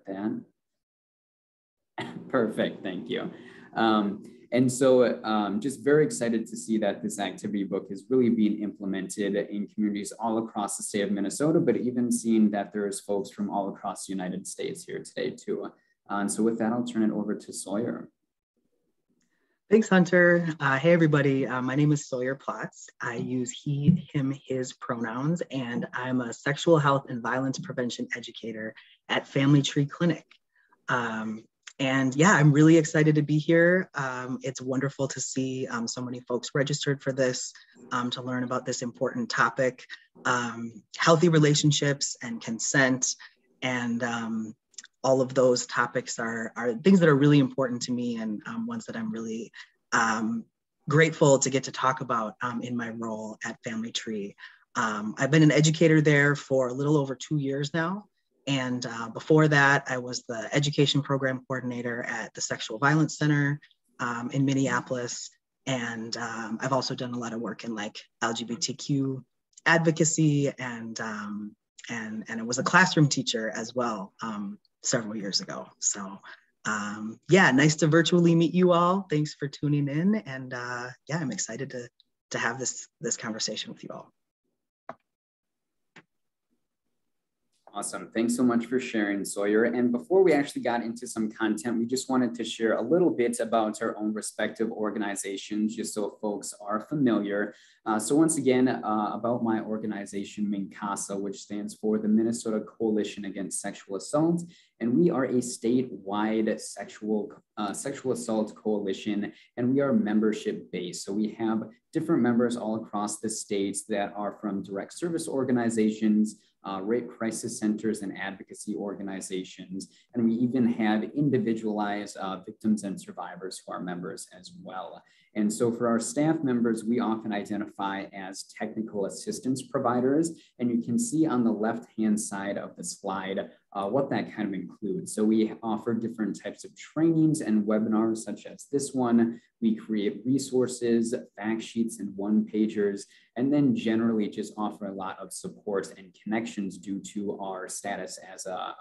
that. Perfect, thank you. And so just very excited to see that this activity book is really being implemented in communities all across the state of Minnesota, but even seeing that there's folks from all across the United States here today too. And so with that, I'll turn it over to Sawyer. Thanks, Hunter. Hey, everybody. My name is Sawyer Plotz. I use he, him, his pronouns, and I'm a sexual health and violence prevention educator at Family Tree Clinic. And yeah, I'm really excited to be here. It's wonderful to see so many folks registered for this, to learn about this important topic, healthy relationships and consent, and all of those topics are things that are really important to me, and ones that I'm really grateful to get to talk about in my role at Family Tree. I've been an educator there for a little over 2 years now. And before that, I was the education program coordinator at the Sexual Violence Center in Minneapolis. And I've also done a lot of work in like LGBTQ advocacy, and I was a classroom teacher as well several years ago. So yeah, nice to virtually meet you all. Thanks for tuning in. And yeah, I'm excited to have this conversation with you all. Awesome. Thanks so much for sharing, Sawyer. And before we actually got into some content, we just wanted to share a little bit about our own respective organizations, just so folks are familiar. So once again, about my organization, MNCASA, which stands for the Minnesota Coalition Against Sexual Assault. And we are a statewide sexual assault coalition, and we are membership based. So we have different members all across the states that are from direct service organizations, rape crisis centers, and advocacy organizations. And we even have individualized victims and survivors who are members as well. And so for our staff members, we often identify as technical assistance providers. And you can see on the left-hand side of the slide what that kind of includes. So we offer different types of trainings and webinars such as this one. We create resources, fact sheets, and one-pagers, and then generally just offer a lot of support and connections due to our status as a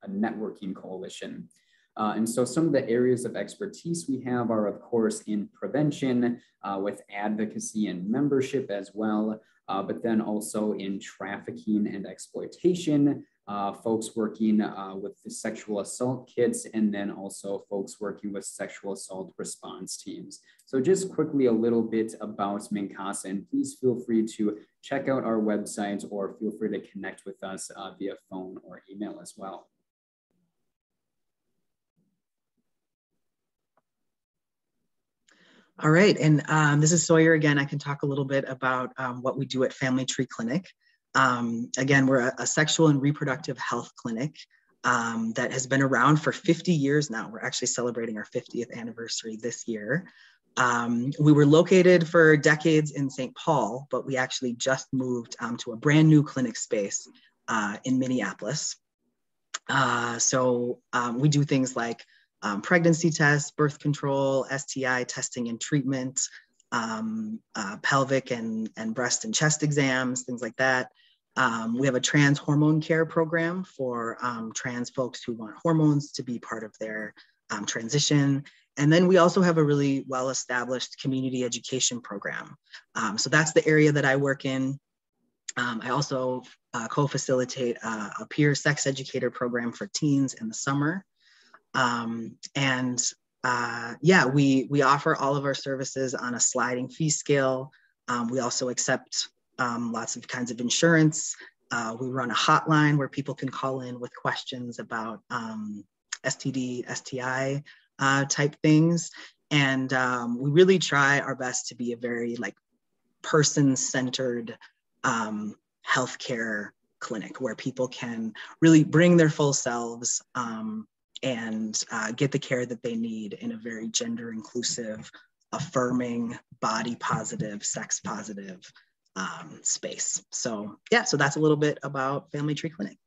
networking coalition. And so some of the areas of expertise we have are, of course, in prevention with advocacy and membership as well, but then also in trafficking and exploitation, folks working with the sexual assault kits, and then also folks working with sexual assault response teams. So just quickly a little bit about MNCASA, and please feel free to check out our website or feel free to connect with us via phone or email as well. All right, and this is Sawyer again. I can talk a little bit about what we do at Family Tree Clinic. Again, we're a sexual and reproductive health clinic that has been around for 50 years now. We're actually celebrating our 50th anniversary this year. We were located for decades in St. Paul, but we actually just moved to a brand new clinic space in Minneapolis. So we do things like pregnancy tests, birth control, STI testing and treatment, pelvic and breast and chest exams, things like that. We have a trans hormone care program for trans folks who want hormones to be part of their transition. And then we also have a really well-established community education program. So that's the area that I work in. I also co-facilitate a peer sex educator program for teens in the summer. Yeah, we offer all of our services on a sliding fee scale. We also accept lots of kinds of insurance. We run a hotline where people can call in with questions about STD, STI type things. And we really try our best to be a very person-centered healthcare clinic where people can really bring their full selves and get the care that they need in a very gender inclusive, affirming, body positive, sex positive space. So yeah, so that's a little bit about Family Tree Clinic.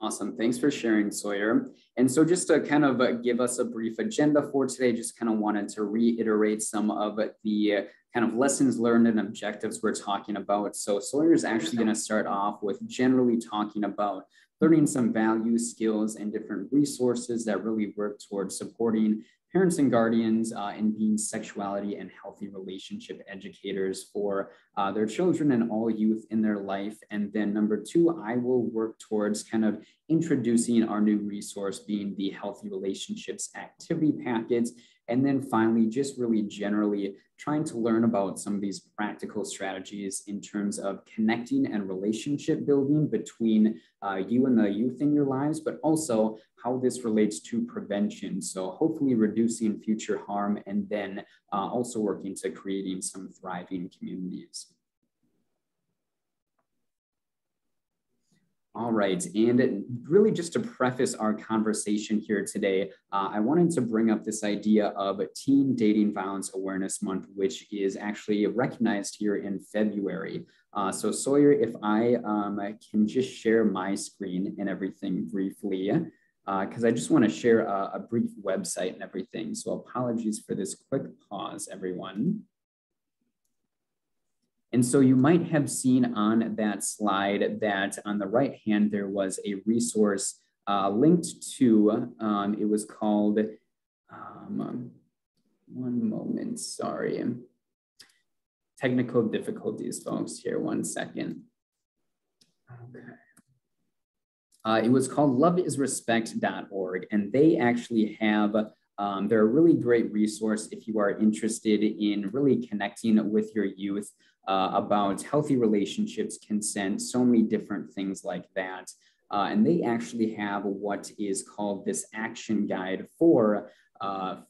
Awesome, thanks for sharing, Sawyer. And so just to kind of give us a brief agenda for today, just kind of wanted to reiterate some of the kind of lessons learned and objectives we're talking about. So Sawyer is actually going to start off with generally talking about learning some values, skills, and different resources that really work towards supporting parents and guardians in being sexuality and healthy relationship educators for their children and all youth in their life. And then number two, I will work towards kind of introducing our new resource being the Healthy Relationships Activity Packets. And then finally, just really generally trying to learn about some of these practical strategies in terms of connecting and relationship building between you and the youth in your lives, but also how this relates to prevention. So hopefully reducing future harm and then also working to creating some thriving communities. All right, and really just to preface our conversation here today, I wanted to bring up this idea of Teen Dating Violence Awareness Month, which is actually recognized here in February. So Sawyer, if I can just share my screen and everything briefly, because I just want to share a brief website and everything. So apologies for this quick pause, everyone. And so you might have seen on that slide that on the right hand, there was a resource linked to, it was called, one moment, sorry. Technical difficulties, folks, here, 1 second. Okay. It was called Loveisrespect.org, and they actually have they're a really great resource if you are interested in really connecting with your youth about healthy relationships, consent, so many different things like that. And they actually have what is called this action guide for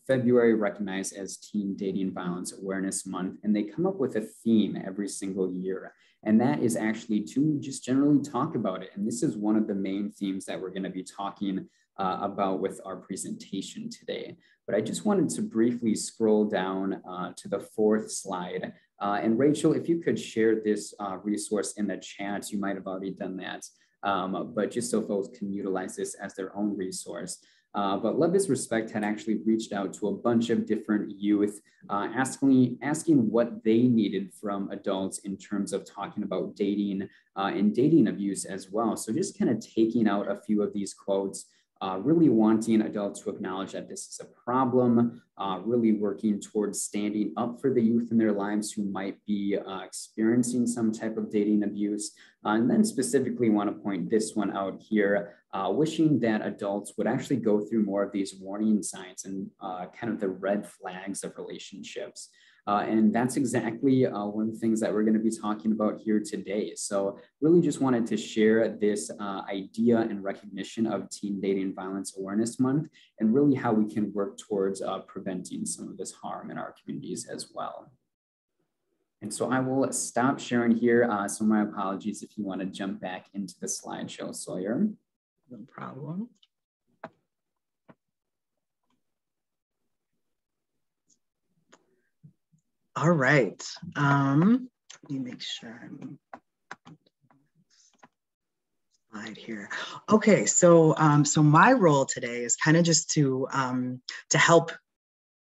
February, recognized as Teen Dating Violence Awareness Month. And they come up with a theme every single year. And that is actually to just generally talk about it. And this is one of the main themes that we're going to be talking about with our presentation today. But I just wanted to briefly scroll down to the fourth slide. And Rachel, if you could share this resource in the chat, you might have already done that. But just so folks can utilize this as their own resource. But Loveisrespect had actually reached out to a bunch of different youth, asking what they needed from adults in terms of talking about dating and dating abuse as well. So just kind of taking out a few of these quotes, really wanting adults to acknowledge that this is a problem, really working towards standing up for the youth in their lives who might be experiencing some type of dating abuse. And then specifically want to point this one out here, wishing that adults would actually go through more of these warning signs and kind of the red flags of relationships. And that's exactly one of the things that we're going to be talking about here today. So really just wanted to share this idea and recognition of Teen Dating Violence Awareness Month and really how we can work towards preventing some of this harm in our communities as well. And so I will stop sharing here. So my apologies if you want to jump back into the slideshow, Sawyer. No problem. All right. Let me make sure I'm slide here. Okay, so so my role today is kind of just to help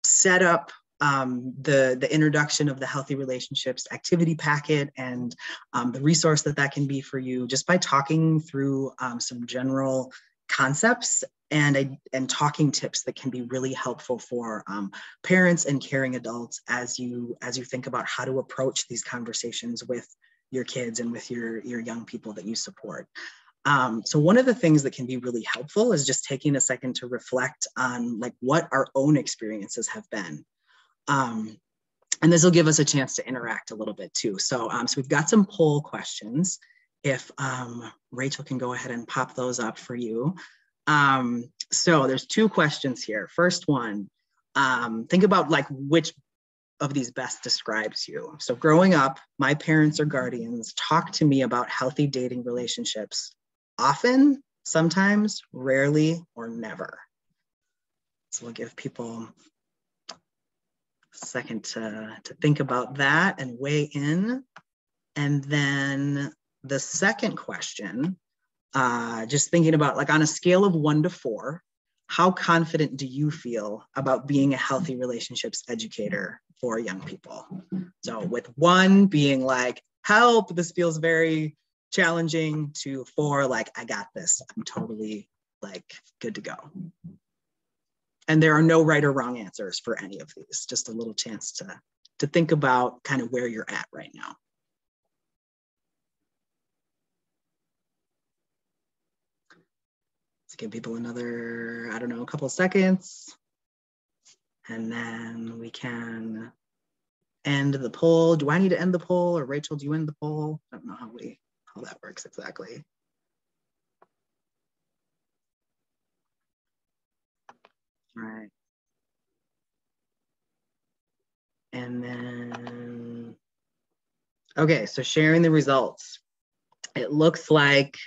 set up the introduction of the Healthy Relationships Activity Packet and the resource that can be for you, just by talking through some general concepts and talking tips that can be really helpful for parents and caring adults as you think about how to approach these conversations with your kids and with your young people that you support. So one of the things that can be really helpful is just taking a second to reflect on like what our own experiences have been. And this will give us a chance to interact a little bit too. So, so we've got some poll questions. If Rachel can go ahead and pop those up for you. So there's two questions here. First one, think about like which of these best describes you. So growing up, my parents or guardians talked to me about healthy dating relationships often, sometimes, rarely, or never. So we'll give people a second to think about that and weigh in. And then the second question, just thinking about like on a scale of 1 to 4, how confident do you feel about being a healthy relationships educator for young people? So with 1 being like, help, this feels very challenging to 4, like, I got this. I'm totally like good to go. And there are no right or wrong answers for any of these, just a little chance to think about kind of where you're at right now. Let's give people another, I don't know, a couple of seconds. And then we can end the poll. Do I need to end the poll, or Rachel, do you end the poll? I don't know how that works exactly. All right. And then, okay, so sharing the results. It looks like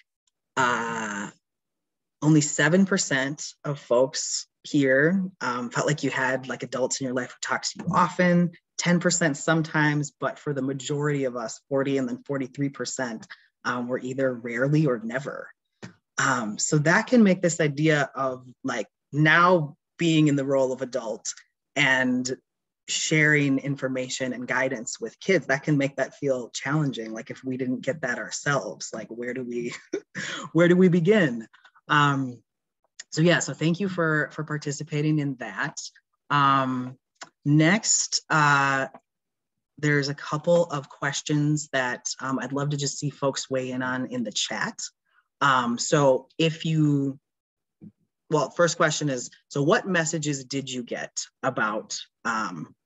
only 7% of folks here felt like you had like adults in your life who talked to you often, 10% sometimes, but for the majority of us, 40 and then 43% were either rarely or never. So that can make this idea of like now being in the role of adult and sharing information and guidance with kids, that can make that feel challenging. Like if we didn't get that ourselves, like where do we begin? So yeah, so thank you for participating in that. Next, there's a couple of questions that I'd love to just see folks weigh in on in the chat. So well, first question is, so what messages did you get about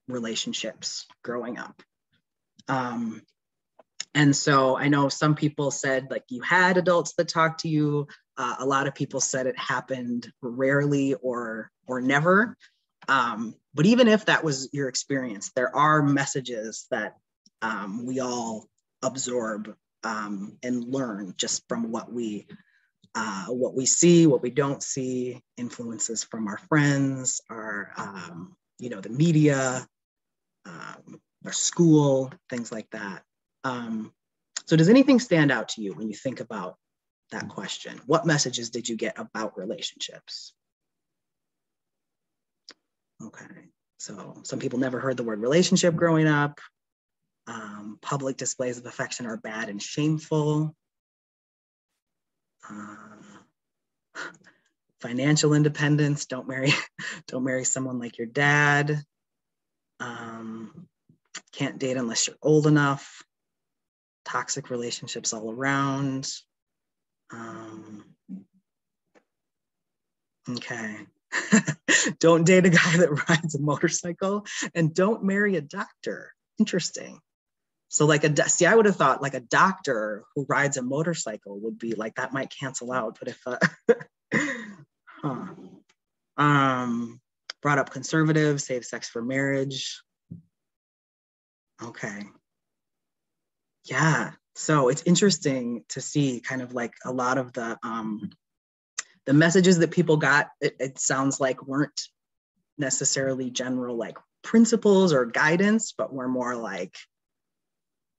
relationships growing up? And so I know some people said like you had adults that talked to you. A lot of people said it happened rarely or never. But even if that was your experience, there are messages that we all absorb and learn just from what we see, what we don't see, influences from our friends, our the media, our school, things like that. So does anything stand out to you when you think about that question? What messages did you get about relationships? Okay, so some people never heard the word relationship growing up. Public displays of affection are bad and shameful. Financial independence, don't marry someone like your dad. Can't date unless you're old enough. Toxic relationships all around. Okay. Don't date a guy that rides a motorcycle, and don't marry a doctor. Interesting. So like see, I would have thought like a doctor who rides a motorcycle would be like, that might cancel out, but if, brought up conservative, save sex for marriage. Okay. Yeah, so it's interesting to see kind of like a lot of the messages that people got, it sounds like weren't necessarily general like principles or guidance, but were more like,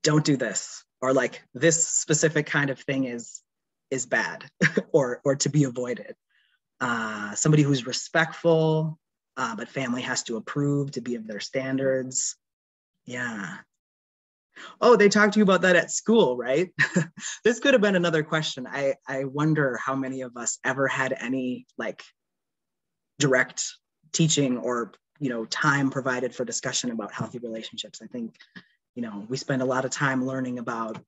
don't do this, or like this specific kind of thing is bad or to be avoided. Somebody who's respectful, but family has to approve to be of their standards. Yeah. Oh, they talked to you about that at school, right? This could have been another question. I wonder how many of us ever had any like direct teaching or, time provided for discussion about healthy relationships. I think, we spend a lot of time learning about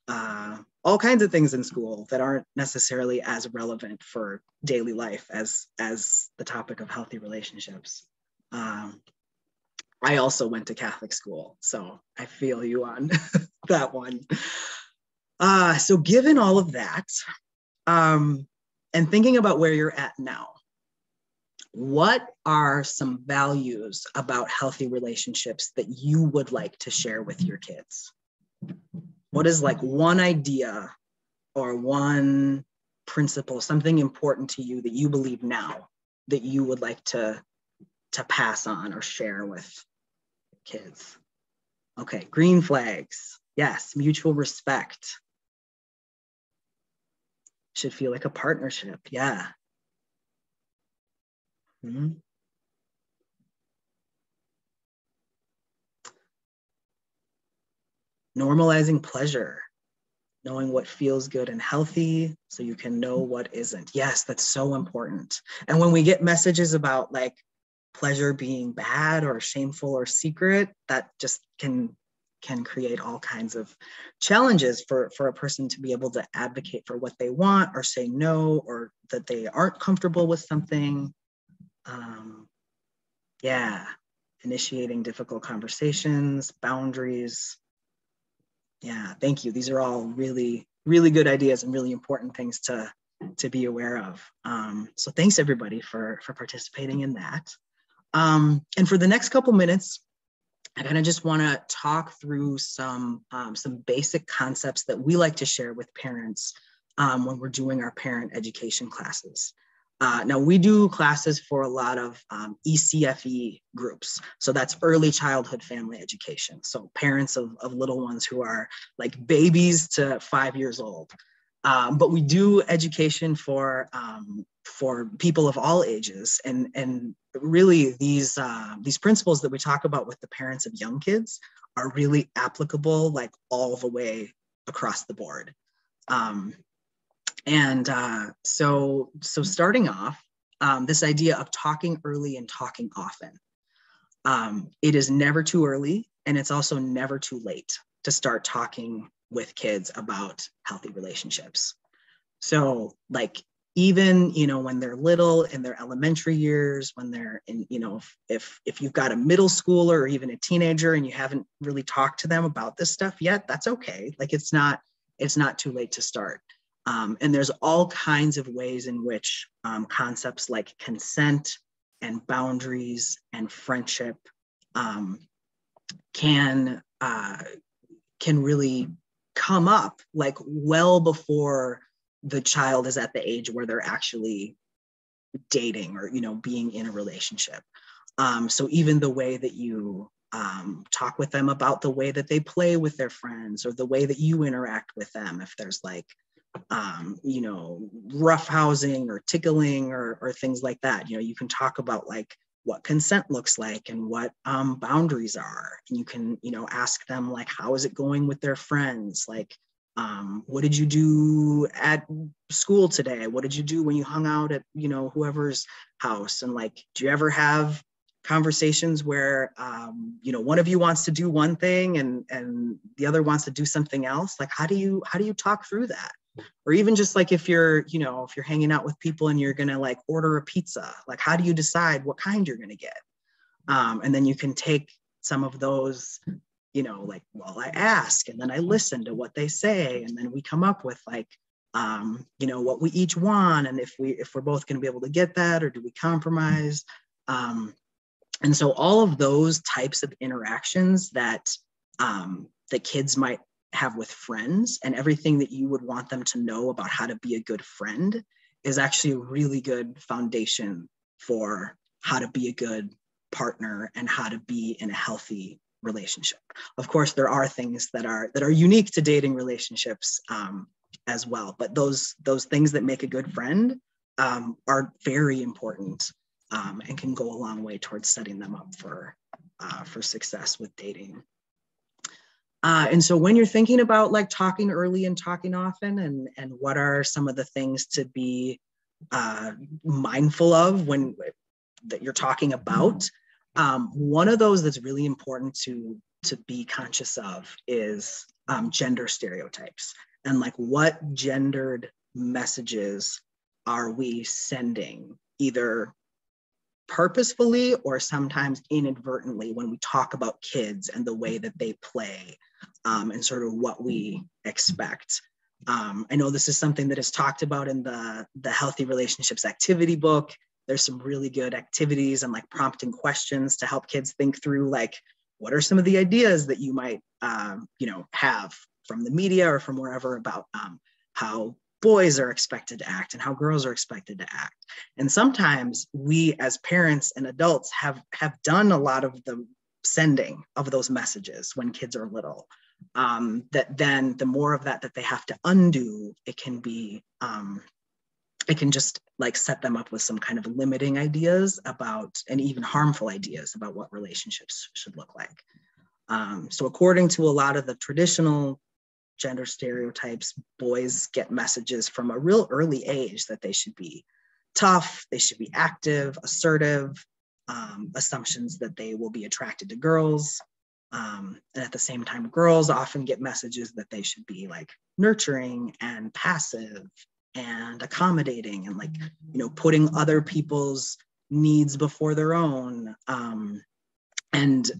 all kinds of things in school that aren't necessarily as relevant for daily life as the topic of healthy relationships. I also went to Catholic school, so I feel you on that one. So given all of that, and thinking about where you're at now, what are some values about healthy relationships that you would like to share with your kids? What is like one idea or one principle, something important to you that you believe now that you would like to pass on or share with kids? Okay, green flags. Yes, mutual respect. Should feel like a partnership. Yeah. Mm-hmm. Normalizing pleasure. knowing what feels good and healthy so you can know what isn't. Yes, that's so important. And when we get messages about like pleasure being bad or shameful or secret, that just can create all kinds of challenges for a person to be able to advocate for what they want or say no, or that they aren't comfortable with something. Yeah, initiating difficult conversations, boundaries. Yeah, thank you. These are all really, really good ideas and really important things to be aware of. So thanks everybody for participating in that. And for the next couple minutes, I kind of just want to talk through some basic concepts that we like to share with parents when we're doing our parent education classes. Now we do classes for a lot of ECFE groups. So that's early childhood family education. So parents of little ones who are like babies to 5 years old. But we do education for people of all ages, and really these principles that we talk about with the parents of young kids are really applicable like all the way across the board. So starting off, this idea of talking early and talking often. It is never too early, and it's also never too late to start talking with kids about healthy relationships. So like, even, when they're little in their elementary years, when they're in, if you've got a middle schooler or even a teenager and you haven't really talked to them about this stuff yet, that's okay. Like it's not too late to start. And there's all kinds of ways in which concepts like consent and boundaries and friendship can really come up like well before the child is at the age where they're actually dating or, being in a relationship. So even the way that you talk with them about the way that they play with their friends, or the way that you interact with them, if there's like, roughhousing or tickling or things like that, you can talk about like what consent looks like and what boundaries are. And you can, ask them like, how is it going with their friends? Like, what did you do at school today? What did you do when you hung out at, whoever's house? And like, do you ever have conversations where, one of you wants to do one thing and the other wants to do something else? Like, how do you talk through that? Or even just like if you're hanging out with people and you're going to like order a pizza, like how do you decide what kind you're going to get? And then you can take some of those, like, well, I ask and then I listen to what they say. And then we come up with like, what we each want. And if we're both going to be able to get that, or do we compromise? And so all of those types of interactions that the kids might have with friends, and everything that you would want them to know about how to be a good friend, is actually a really good foundation for how to be a good partner and how to be in a healthy relationship. Of course, there are things that are unique to dating relationships as well, but those things that make a good friend are very important and can go a long way towards setting them up for success with dating. And so when you're thinking about like talking early and talking often, and what are some of the things to be mindful of when that you're talking about, one of those that's really important to be conscious of is gender stereotypes, and like what gendered messages are we sending, either purposefully or sometimes inadvertently, when we talk about kids and the way that they play and sort of what we expect. I know this is something that is talked about in the Healthy Relationships activity book. There's some really good activities and like prompting questions to help kids think through like, what are some of the ideas that you might have from the media or from wherever about how boys are expected to act and how girls are expected to act. And sometimes we as parents and adults have done a lot of the sending of those messages when kids are little, that then the more of that they have to undo, it can be, it can just like set them up with some kind of limiting ideas about, and even harmful ideas about what relationships should look like. So according to a lot of the traditional gender stereotypes. Boys get messages from a real early age that they should be tough, they should be active, assertive, assumptions that they will be attracted to girls. And at the same time, girls often get messages that they should be like nurturing and passive and accommodating and like, you know, putting other people's needs before their own, and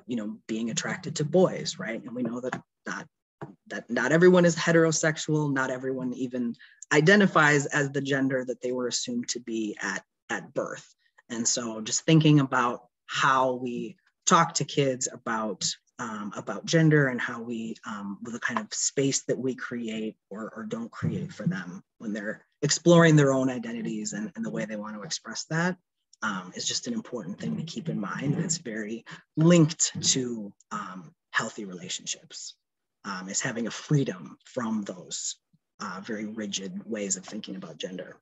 you know, being attracted to boys, right? And we know that not everyone is heterosexual, not everyone even identifies as the gender that they were assumed to be at birth. And so just thinking about how we talk to kids about gender and how we, the kind of space that we create or don't create for them when they're exploring their own identities and the way they want to express that, is just an important thing to keep in mind. It's very linked to healthy relationships, is having a freedom from those very rigid ways of thinking about gender.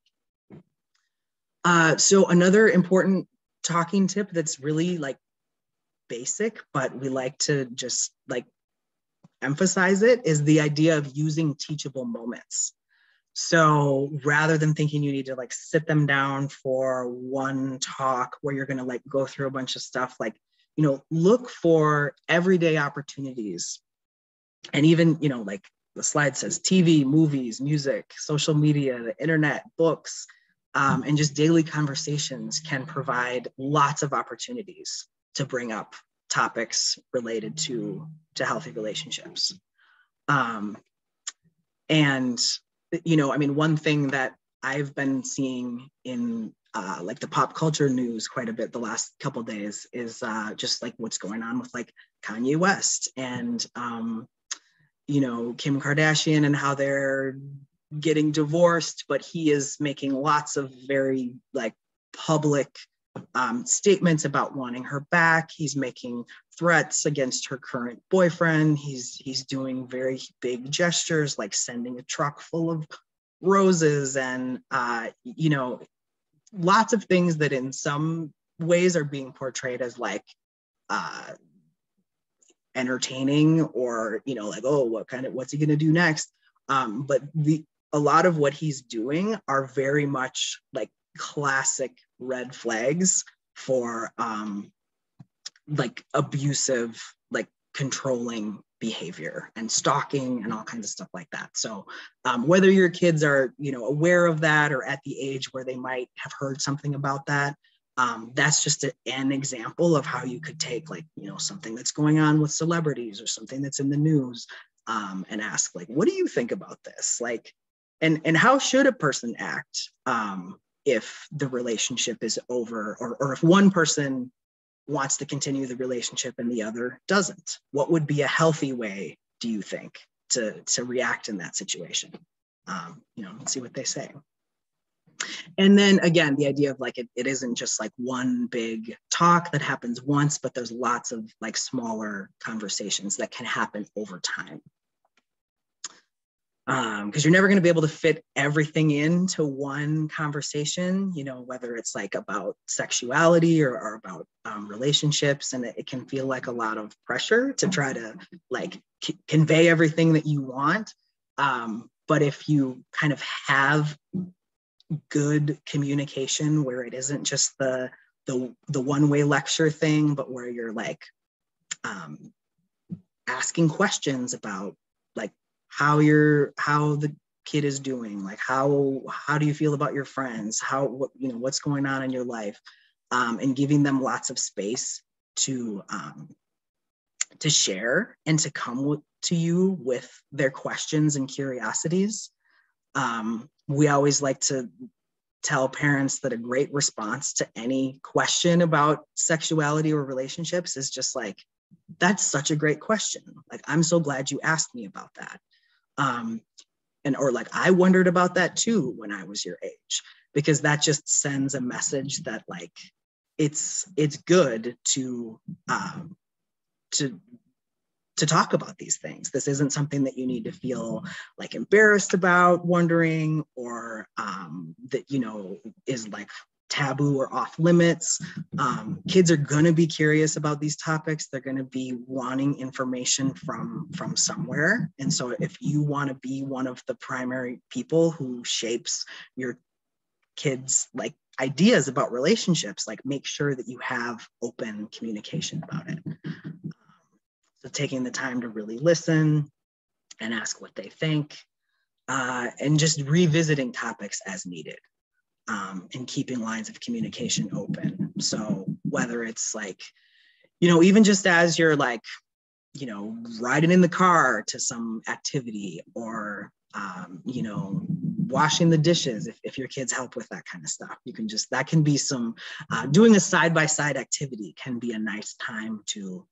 So another important talking tip that's really like basic, but we like to just like emphasize it, is the idea of using teachable moments. So rather than thinking you need to like sit them down for one talk where you're going to like go through a bunch of stuff, like, you know, look for everyday opportunities. And even, you know, like the slide says, TV, movies, music, social media, the internet, books, and just daily conversations can provide lots of opportunities to bring up topics related to healthy relationships. And, you know, I mean, one thing that I've been seeing in like the pop culture news quite a bit the last couple of days is just like what's going on with like Kanye West and, you know, Kim Kardashian and how they're getting divorced, but he is making lots of very like public statements about wanting her back. He's making threats against her current boyfriend. He's doing very big gestures like sending a truck full of roses and you know, lots of things that in some ways are being portrayed as like entertaining or, you know, like, oh, what's he gonna do next? But a lot of what he's doing are very much like classic red flags for like abusive, like controlling behavior and stalking and all kinds of stuff like that. So whether your kids are, you know, aware of that or at the age where they might have heard something about that, that's just an example of how you could take like, you know, something that's going on with celebrities or something that's in the news, and ask like, what do you think about this? Like, and how should a person act if the relationship is over, or if one person wants to continue the relationship and the other doesn't? What would be a healthy way, do you think, to react in that situation? You know, see what they say. And then again, the idea of like, it isn't just like one big talk that happens once, but there's lots of like smaller conversations that can happen over time. Because you're never going to be able to fit everything into one conversation, you know, whether it's like about sexuality or about relationships, and it can feel like a lot of pressure to try to like convey everything that you want. But if you kind of have good communication where it isn't just the one-way lecture thing, but where you're like asking questions about like how the kid is doing, like how do you feel about your friends, you know, what's going on in your life, and giving them lots of space to share and to come to you with their questions and curiosities. We always like to tell parents that a great response to any question about sexuality or relationships is just like, that's such a great question. Like, I'm so glad you asked me about that. Or like, I wondered about that too when I was your age, because that just sends a message that like, it's good to talk about these things. This isn't something that you need to feel like embarrassed about wondering, or that, you know, is like taboo or off limits. Kids are going to be curious about these topics. They're going to be wanting information from somewhere. And so if you want to be one of the primary people who shapes your kids' like ideas about relationships, like make sure that you have open communication about it. So taking the time to really listen and ask what they think, and just revisiting topics as needed. And keeping lines of communication open. So whether it's like, even just as you're like, riding in the car to some activity, or, washing the dishes, if your kids help with that kind of stuff, that can be some, doing a side-by-side activity can be a nice time to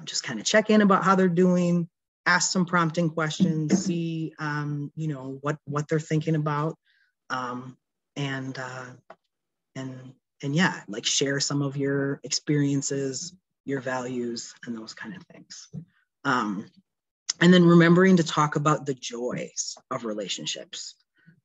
just kind of check in about how they're doing, ask some prompting questions, see, what they're thinking about. And yeah, like share some of your experiences, your values, and those kind of things. And then remembering to talk about the joys of relationships.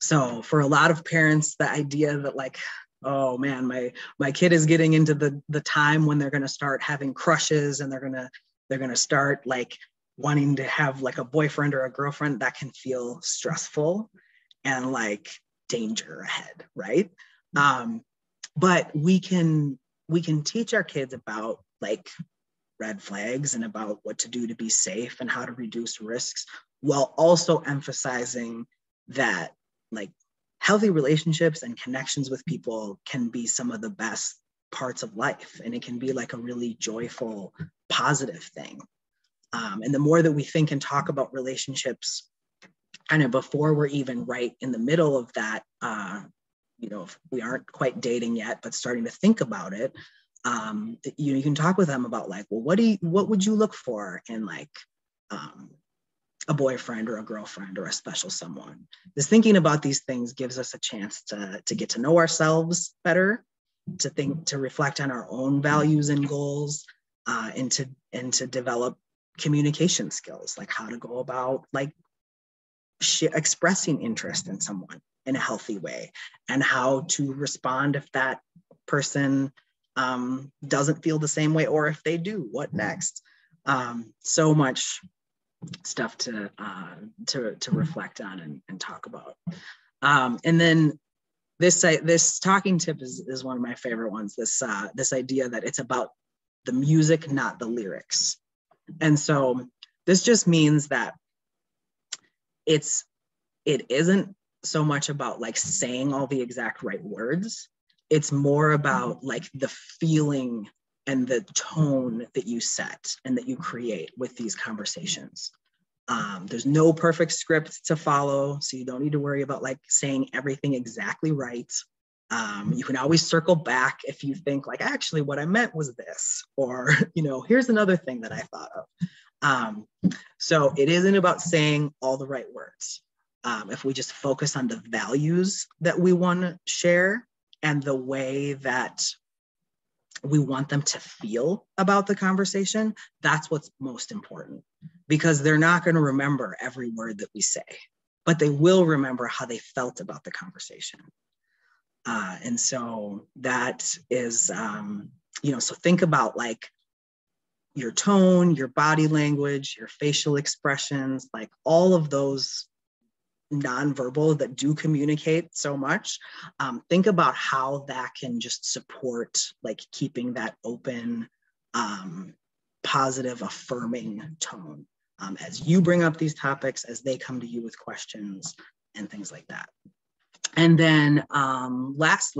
So for a lot of parents, the idea that like, oh man, my kid is getting into the time when they're going to start having crushes, and they're going to start like wanting to have like a boyfriend or a girlfriend, that can feel stressful and like danger ahead, right? But we can teach our kids about like red flags and about what to do to be safe and how to reduce risks, while also emphasizing that like healthy relationships and connections with people can be some of the best parts of life, and it can be like a really joyful, positive thing. And the more that we think and talk about relationships kind of before we're even right in the middle of that, if we aren't quite dating yet, but starting to think about it, you can talk with them about like, well, what would you look for in like a boyfriend or a girlfriend or a special someone? Just thinking about these things gives us a chance to get to know ourselves better, to reflect on our own values and goals, and to develop communication skills, like how to go about like expressing interest in someone in a healthy way, and how to respond if that person doesn't feel the same way, or if they do, what next? So much stuff to reflect on and talk about. And then this talking tip is one of my favorite ones. This idea that it's about the music, not the lyrics. And so this just means that it isn't so much about like saying all the exact right words. It's more about like the feeling and the tone that you set and that you create with these conversations. There's no perfect script to follow, so you don't need to worry about like saying everything exactly right. You can always circle back if you think like, actually what I meant was this, or, here's another thing that I thought of. So it isn't about saying all the right words. If we just focus on the values that we want to share and the way that we want them to feel about the conversation, that's what's most important, because they're not going to remember every word that we say, but they will remember how they felt about the conversation. And so that is, so think about like your tone, your body language, your facial expressions, like all of those nonverbal that do communicate so much. Think about how that can just support like keeping that open, positive, affirming tone as you bring up these topics, as they come to you with questions and things like that. And then last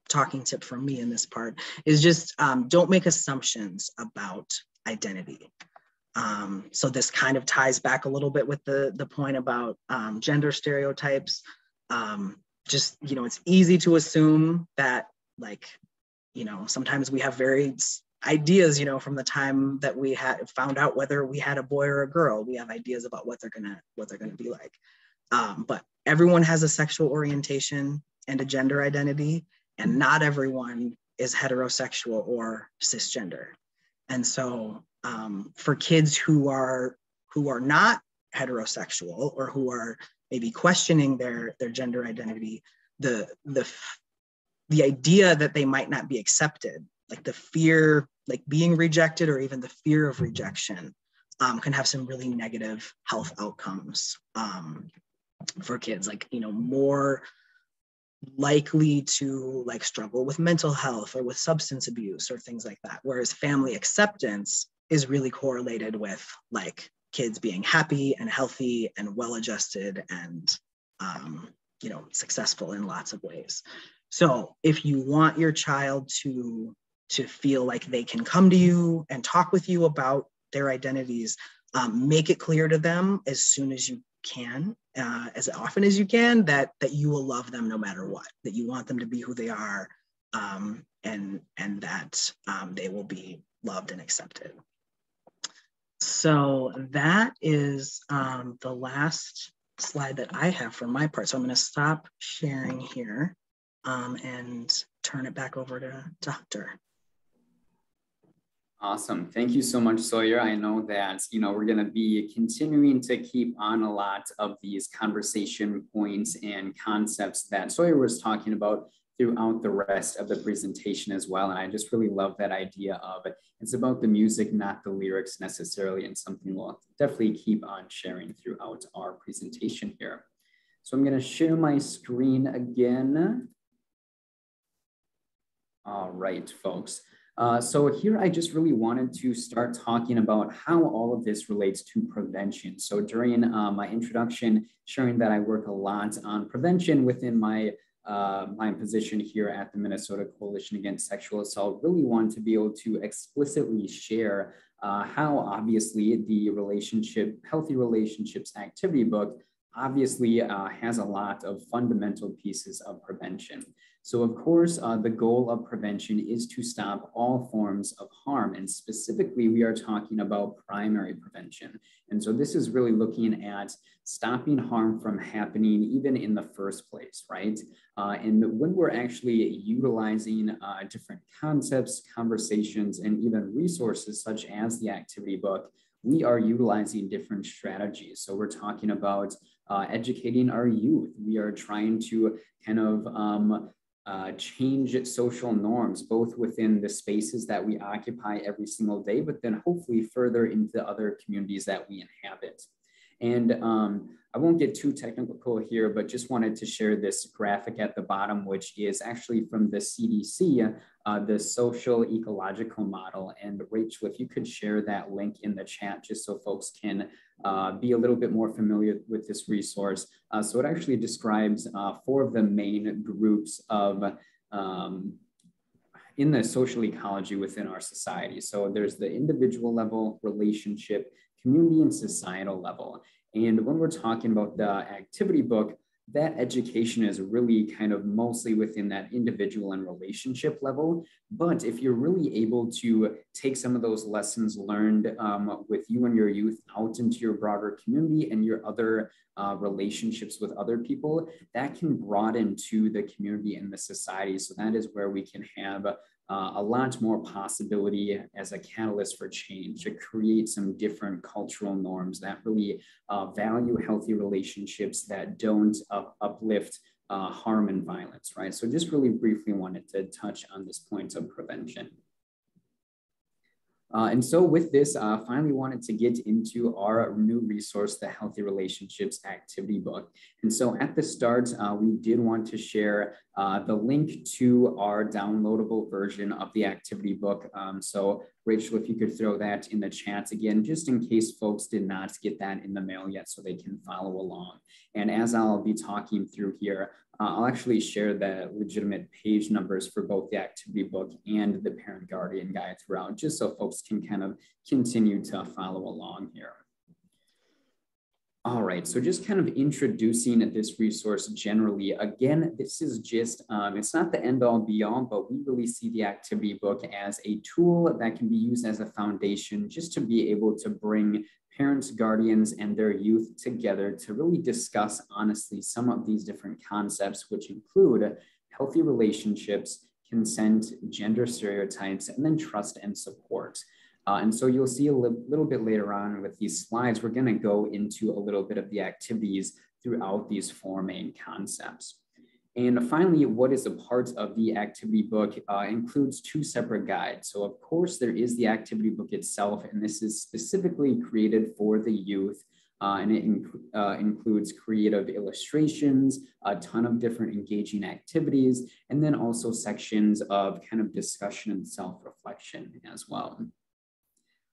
talking tip from me in this part is just don't make assumptions about identity. So this kind of ties back a little bit with the point about gender stereotypes. It's easy to assume that like, sometimes we have varied ideas, from the time that we had found out whether we had a boy or a girl. We have ideas about what they're gonna be like. But everyone has a sexual orientation and a gender identity, and not everyone is heterosexual or cisgender. And so for kids who are not heterosexual, or who are maybe questioning their gender identity, the idea that they might not be accepted, like the fear, like being rejected or even the fear of rejection, can have some really negative health outcomes for kids, like, more likely to like struggle with mental health or with substance abuse or things like that. Whereas family acceptance is really correlated with like kids being happy and healthy and well-adjusted and, successful in lots of ways. So if you want your child to feel like they can come to you and talk with you about their identities, make it clear to them as soon as you can, as often as you can, that you will love them no matter what, that you want them to be who they are, and that they will be loved and accepted. So that is the last slide that I have for my part. So I'm going to stop sharing here and turn it back over to Hunter. Awesome. Thank you so much, Sawyer. I know that, we're going to be continuing to keep on a lot of these conversation points and concepts that Sawyer was talking about throughout the rest of the presentation as well. And I just really love that idea of it. It's about the music, not the lyrics necessarily, and something we'll definitely keep on sharing throughout our presentation here. So I'm going to share my screen again. All right, folks. So here I just really wanted to start talking about how all of this relates to prevention. So during my introduction, sharing that I work a lot on prevention within my position here at the Minnesota Coalition Against Sexual Assault, really want to be able to explicitly share how obviously the Healthy Relationships activity book obviously has a lot of fundamental pieces of prevention. So of course, the goal of prevention is to stop all forms of harm. And specifically, we are talking about primary prevention. And so this is really looking at stopping harm from happening even in the first place, right? And when we're actually utilizing different concepts, conversations, and even resources such as the activity book, we are utilizing different strategies. So we're talking about educating our youth. We are trying to kind of change social norms, both within the spaces that we occupy every single day, but then hopefully further into other communities that we inhabit. And I won't get too technical here, but just wanted to share this graphic at the bottom, which is actually from the CDC, the social ecological model. And Rachel, if you could share that link in the chat, just so folks can be a little bit more familiar with this resource. So it actually describes 4 of the main groups of in the social ecology within our society. So there's the individual level, relationship, community, and societal level. And when we're talking about the activity book, that education is really kind of mostly within that individual and relationship level. But if you're really able to take some of those lessons learned with you and your youth out into your broader community and your other relationships with other people, that can broaden to the community and the society. So that is where we can have a lot more possibility as a catalyst for change to create some different cultural norms that really value healthy relationships, that don't uplift harm and violence, right? So just really briefly wanted to touch on this point of prevention. And so with this, finally wanted to get into our new resource, the Healthy Relationships Activity Book. And so at the start, we did want to share the link to our downloadable version of the activity book. So Rachel, if you could throw that in the chat again, just in case folks did not get that in the mail yet, so they can follow along. And as I'll be talking through here, I'll actually share the legitimate page numbers for both the activity book and the parent guardian guide throughout, just so folks can kind of continue to follow along here. All right, so just kind of introducing this resource generally. Again, this is just, it's not the end all be all, but we really see the activity book as a tool that can be used as a foundation just to be able to bring parents, guardians, and their youth together to really discuss honestly some of these different concepts, which include healthy relationships, consent, gender stereotypes, and then trust and support. And so you'll see a little bit later on with these slides, we're going to go into a little bit of the activities throughout these 4 main concepts. And finally, what is a part of the activity book includes 2 separate guides. So of course, there is the activity book itself, and this is specifically created for the youth. And it includes creative illustrations, a ton of different engaging activities, and then also sections of kind of discussion and self-reflection as well.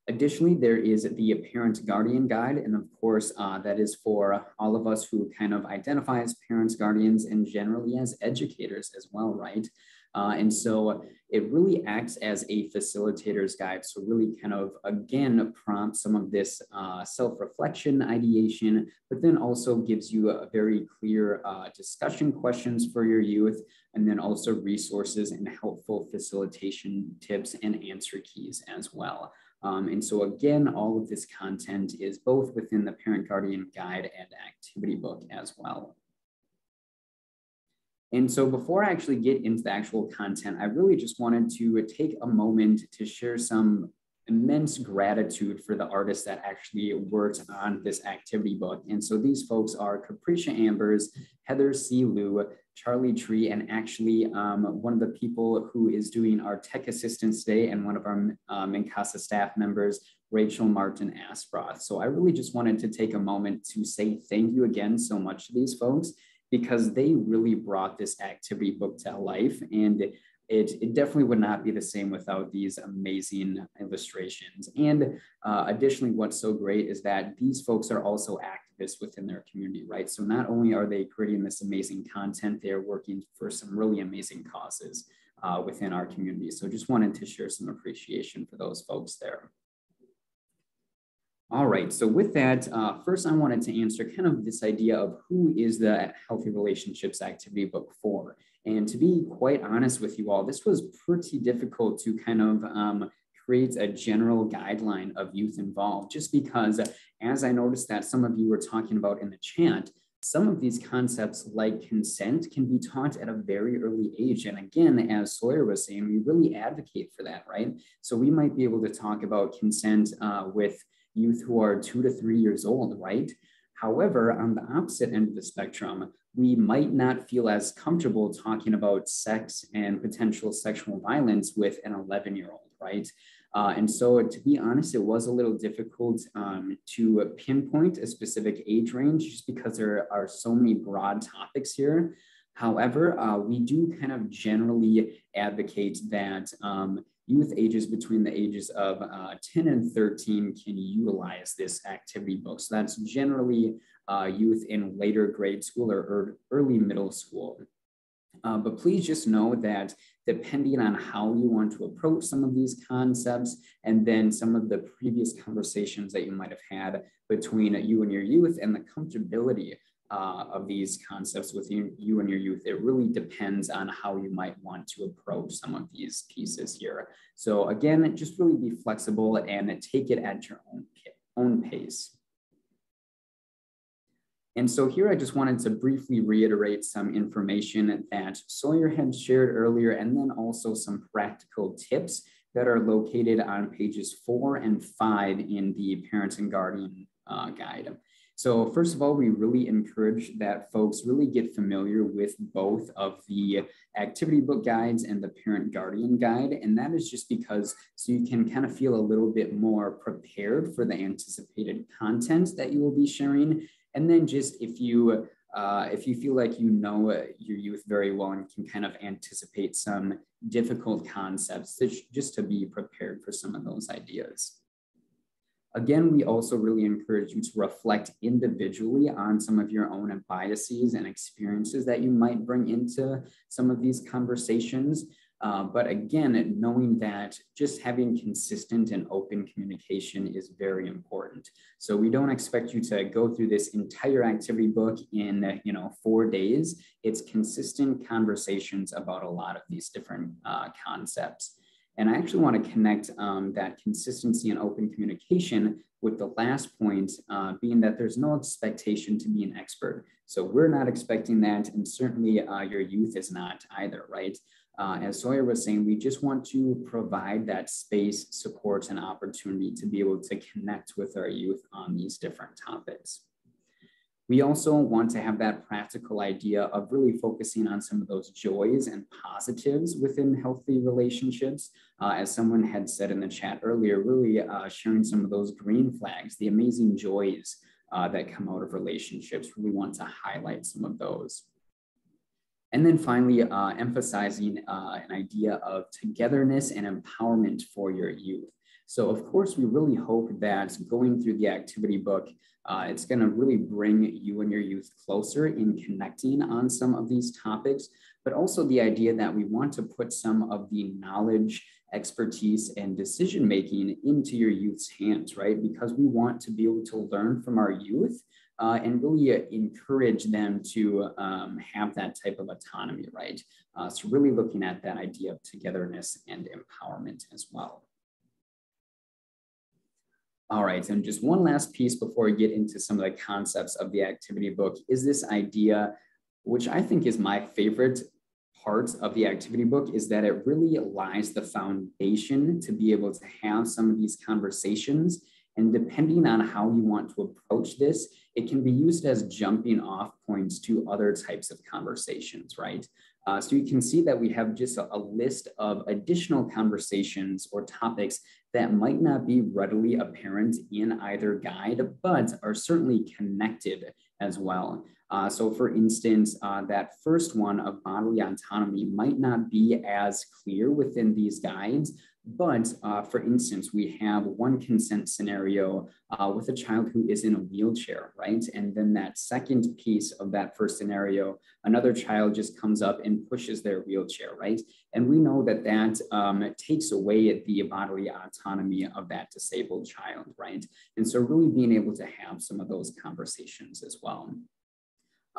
Additionally, there is the parent guardian guide. And of course, that is for all of us who kind of identify as parents, guardians, and generally as educators as well, right? And so it really acts as a facilitator's guide. So really kind of, again, prompt some of this self-reflection, ideation, but then also gives you a very clear discussion questions for your youth, and then also resources and helpful facilitation tips and answer keys as well. And so again, all of this content is both within the parent guardian guide and activity book as well. And so before I actually get into the actual content, I really just wanted to take a moment to share some immense gratitude for the artists that actually worked on this activity book. And so these folks are Capricia Ambers, Heather C. Liu, Charlie Tree, and actually one of the people who is doing our tech assistance today and one of our MNCASA staff members, Rachel Martin Asproth. So I really just wanted to take a moment to say thank you again so much to these folks, because they really brought this activity book to life. And it definitely would not be the same without these amazing illustrations. And additionally, what's so great is that these folks are also activists within their community, right? So not only are they creating this amazing content, they're working for some really amazing causes within our community. So just wanted to share some appreciation for those folks there. All right, so with that, first I wanted to answer kind of this idea of who is the Healthy Relationships activity book for. And to be quite honest with you all, this was pretty difficult to kind of create a general guideline of youth involved, just because as I noticed that some of you were talking about in the chat, some of these concepts like consent can be taught at a very early age. And again, as Sawyer was saying, we really advocate for that, right? So we might be able to talk about consent with youth who are 2 to 3 years old, right? However, on the opposite end of the spectrum, we might not feel as comfortable talking about sex and potential sexual violence with an 11-year-old, right? And so to be honest, it was a little difficult to pinpoint a specific age range just because there are so many broad topics here. However, we do kind of generally advocate that youth ages between the ages of 10 and 13 can utilize this activity book. So that's generally youth in later grade school or early middle school. But please just know that depending on how you want to approach some of these concepts, and then some of the previous conversations that you might have had between you and your youth and the comfortability of these concepts with you and your youth, it really depends on how you might want to approach some of these pieces here. So again, just really be flexible and take it at your own pace. And so here I just wanted to briefly reiterate some information that Sawyer had shared earlier, and then also some practical tips that are located on pages 4 and 5 in the Parents and Guardian Guide. So first of all, we really encourage that folks really get familiar with both of the activity book guides and the parent guardian guide. And that is just because so you can kind of feel a little bit more prepared for the anticipated content that you will be sharing. And then just if you feel like you know your youth very well and can kind of anticipate some difficult concepts, just to be prepared for some of those ideas. Again, we also really encourage you to reflect individually on some of your own biases and experiences that you might bring into some of these conversations. But again, knowing that just having consistent and open communication is very important. So we don't expect you to go through this entire activity book in 4 days. It's consistent conversations about a lot of these different concepts. And I actually want to connect that consistency and open communication with the last point, being that there's no expectation to be an expert. So we're not expecting that, and certainly your youth is not either, right? As Sawyer was saying, we just want to provide that space, support, and opportunity to be able to connect with our youth on these different topics. We also want to have that practical idea of really focusing on some of those joys and positives within healthy relationships. As someone had said in the chat earlier, really sharing some of those green flags, the amazing joys that come out of relationships. Really want to highlight some of those. And then finally, emphasizing an idea of togetherness and empowerment for your youth. So of course, we really hope that going through the activity book, it's going to really bring you and your youth closer in connecting on some of these topics, but also the idea that we want to put some of the knowledge, expertise, and decision-making into your youth's hands, right? Because we want to be able to learn from our youth and really encourage them to have that type of autonomy, right? So really looking at that idea of togetherness and empowerment as well. All right, and just one last piece before we get into some of the concepts of the activity book is this idea, which I think is my favorite part of the activity book, is that it really lies the foundation to be able to have some of these conversations. And depending on how you want to approach this, it can be used as jumping off points to other types of conversations, right? So you can see that we have just a list of additional conversations or topics that might not be readily apparent in either guide, but are certainly connected as well. So for instance, that first one of bodily autonomy might not be as clear within these guides, but for instance, we have one consent scenario with a child who is in a wheelchair, right? And then that second piece of that first scenario, another child just comes up and pushes their wheelchair, right? And we know that that takes away the bodily autonomy of that disabled child, right? And so really being able to have some of those conversations as well.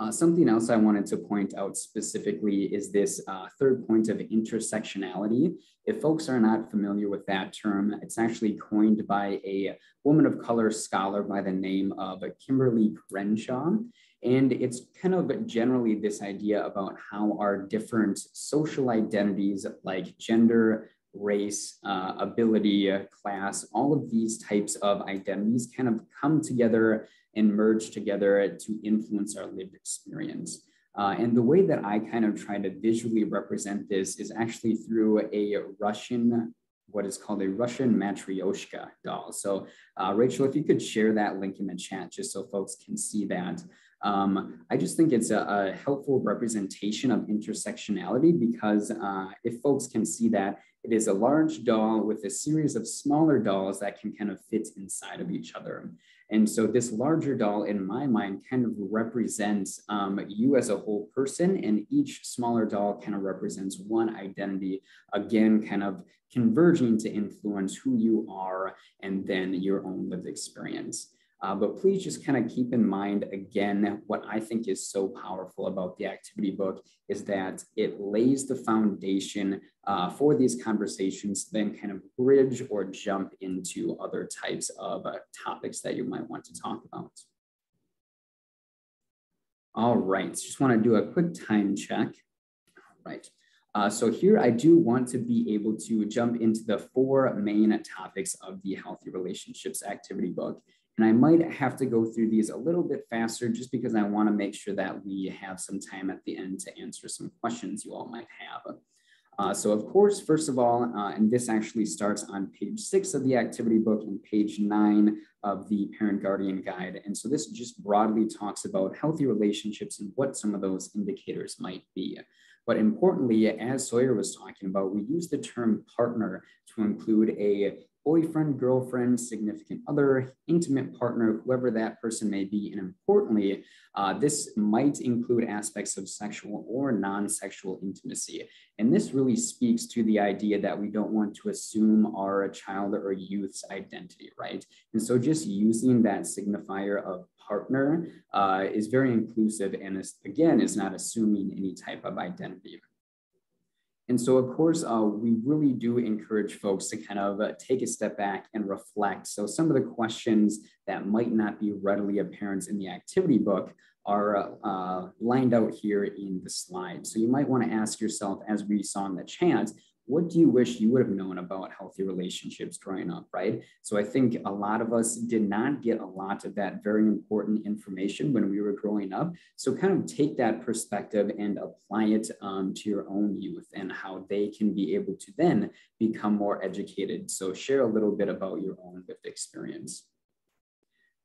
Something else I wanted to point out specifically is this third point of intersectionality. If folks are not familiar with that term, it's actually coined by a woman of color scholar by the name of Kimberly Crenshaw. And it's kind of generally this idea about how our different social identities like gender, race, ability, class, all of these types of identities kind of come together and merge together to influence our lived experience. And the way that I kind of try to visually represent this is actually through a Russian, what is called a Russian matryoshka doll. So Rachel, if you could share that link in the chat just so folks can see that. I just think it's a helpful representation of intersectionality because if folks can see that, it is a large doll with a series of smaller dolls that can kind of fit inside of each other. And so this larger doll in my mind kind of represents you as a whole person, and each smaller doll kind of represents one identity, again, kind of converging to influence who you are and then your own lived experience. But please just kind of keep in mind, again, what I think is so powerful about the activity book is that it lays the foundation for these conversations, then kind of bridge or jump into other types of topics that you might want to talk about. All right, just want to do a quick time check. All right. So here I do want to be able to jump into the 4 main topics of the Healthy Relationships activity book. And I might have to go through these a little bit faster just because I want to make sure that we have some time at the end to answer some questions you all might have. So of course, first of all, and this actually starts on page 6 of the activity book and page 9 of the Parent Guardian Guide. And so this just broadly talks about healthy relationships and what some of those indicators might be. But importantly, as Sawyer was talking about, we use the term partner to include a boyfriend, girlfriend, significant other, intimate partner, whoever that person may be. And importantly, this might include aspects of sexual or non-sexual intimacy. And this really speaks to the idea that we don't want to assume our child or youth's identity, right? And so just using that signifier of partner is very inclusive and is not assuming any type of identity. And so, of course, we really do encourage folks to kind of take a step back and reflect. So some of the questions that might not be readily apparent in the activity book are lined out here in the slide. So you might want to ask yourself, as we saw in the chat, what do you wish you would have known about healthy relationships growing up, right? So I think a lot of us did not get a lot of that very important information when we were growing up. So kind of take that perspective and apply it to your own youth and how they can be able to then become more educated. So share a little bit about your own lived experience.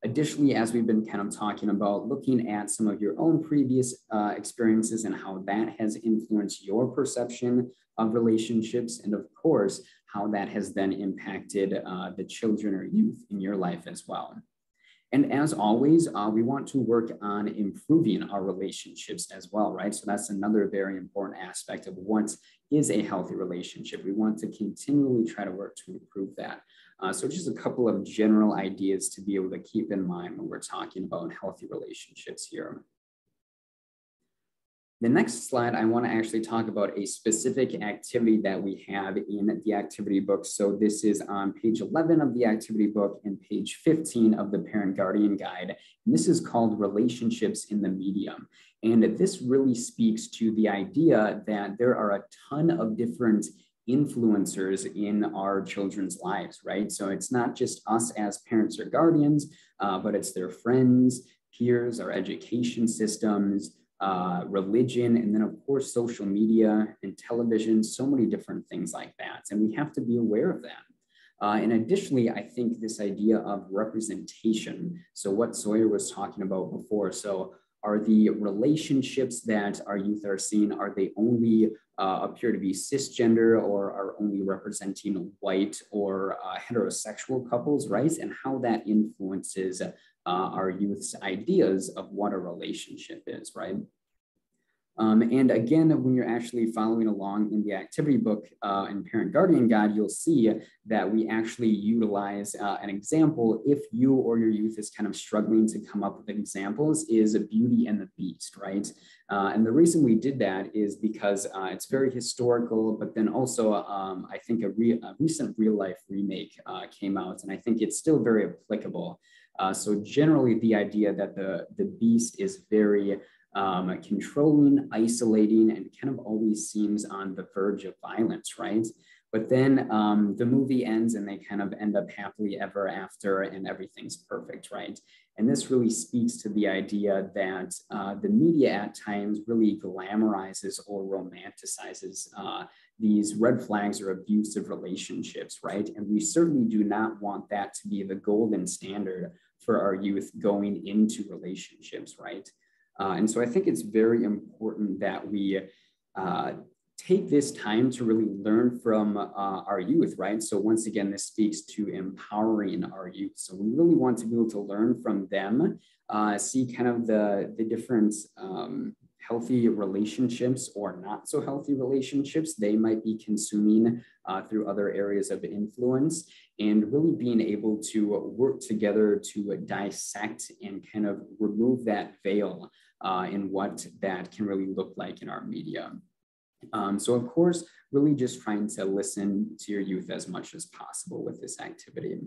Additionally, as we've been kind of talking about, looking at some of your own previous experiences and how that has influenced your perception of relationships, and of course, how that has then impacted the children or youth in your life as well. And as always, we want to work on improving our relationships as well, right? So that's another very important aspect of what is a healthy relationship. We want to continually try to work to improve that. So just a couple of general ideas to be able to keep in mind when we're talking about healthy relationships here. The next slide, I want to actually talk about a specific activity that we have in the activity book. So this is on page 11 of the activity book and page 15 of the Parent Guardian Guide. And this is called Relationships in the Media. And this really speaks to the idea that there are a ton of different influencers in our children's lives, right? So it's not just us as parents or guardians, but it's their friends, peers, our education systems, religion, and then of course, social media and television, so many different things like that. And we have to be aware of that. And additionally, I think this idea of representation. So what Sawyer was talking about before. So are the relationships that our youth are seeing, are they only appear to be cisgender or are only representing white or heterosexual couples, right? And how that influences our youth's ideas of what a relationship is, right? And again, when you're actually following along in the activity book and Parent Guardian Guide, you'll see that we actually utilize an example. If you or your youth is kind of struggling to come up with examples, is Beauty and the Beast, right? And the reason we did that is because it's very historical, but then also I think a recent real life remake came out, and I think it's still very applicable. So generally the idea that the beast is very controlling, isolating, and kind of always seems on the verge of violence, right? But then the movie ends and they kind of end up happily ever after and everything's perfect, right? And this really speaks to the idea that the media at times really glamorizes or romanticizes these red flags or abusive relationships, right? And we certainly do not want that to be the golden standard for our youth going into relationships, right? And so I think it's very important that we take this time to really learn from our youth, right? So once again, this speaks to empowering our youth. So we really want to be able to learn from them, see kind of the different healthy relationships or not so healthy relationships they might be consuming through other areas of influence, and really being able to work together to dissect and kind of remove that veil in what that can really look like in our media. So of course, really just trying to listen to your youth as much as possible with this activity.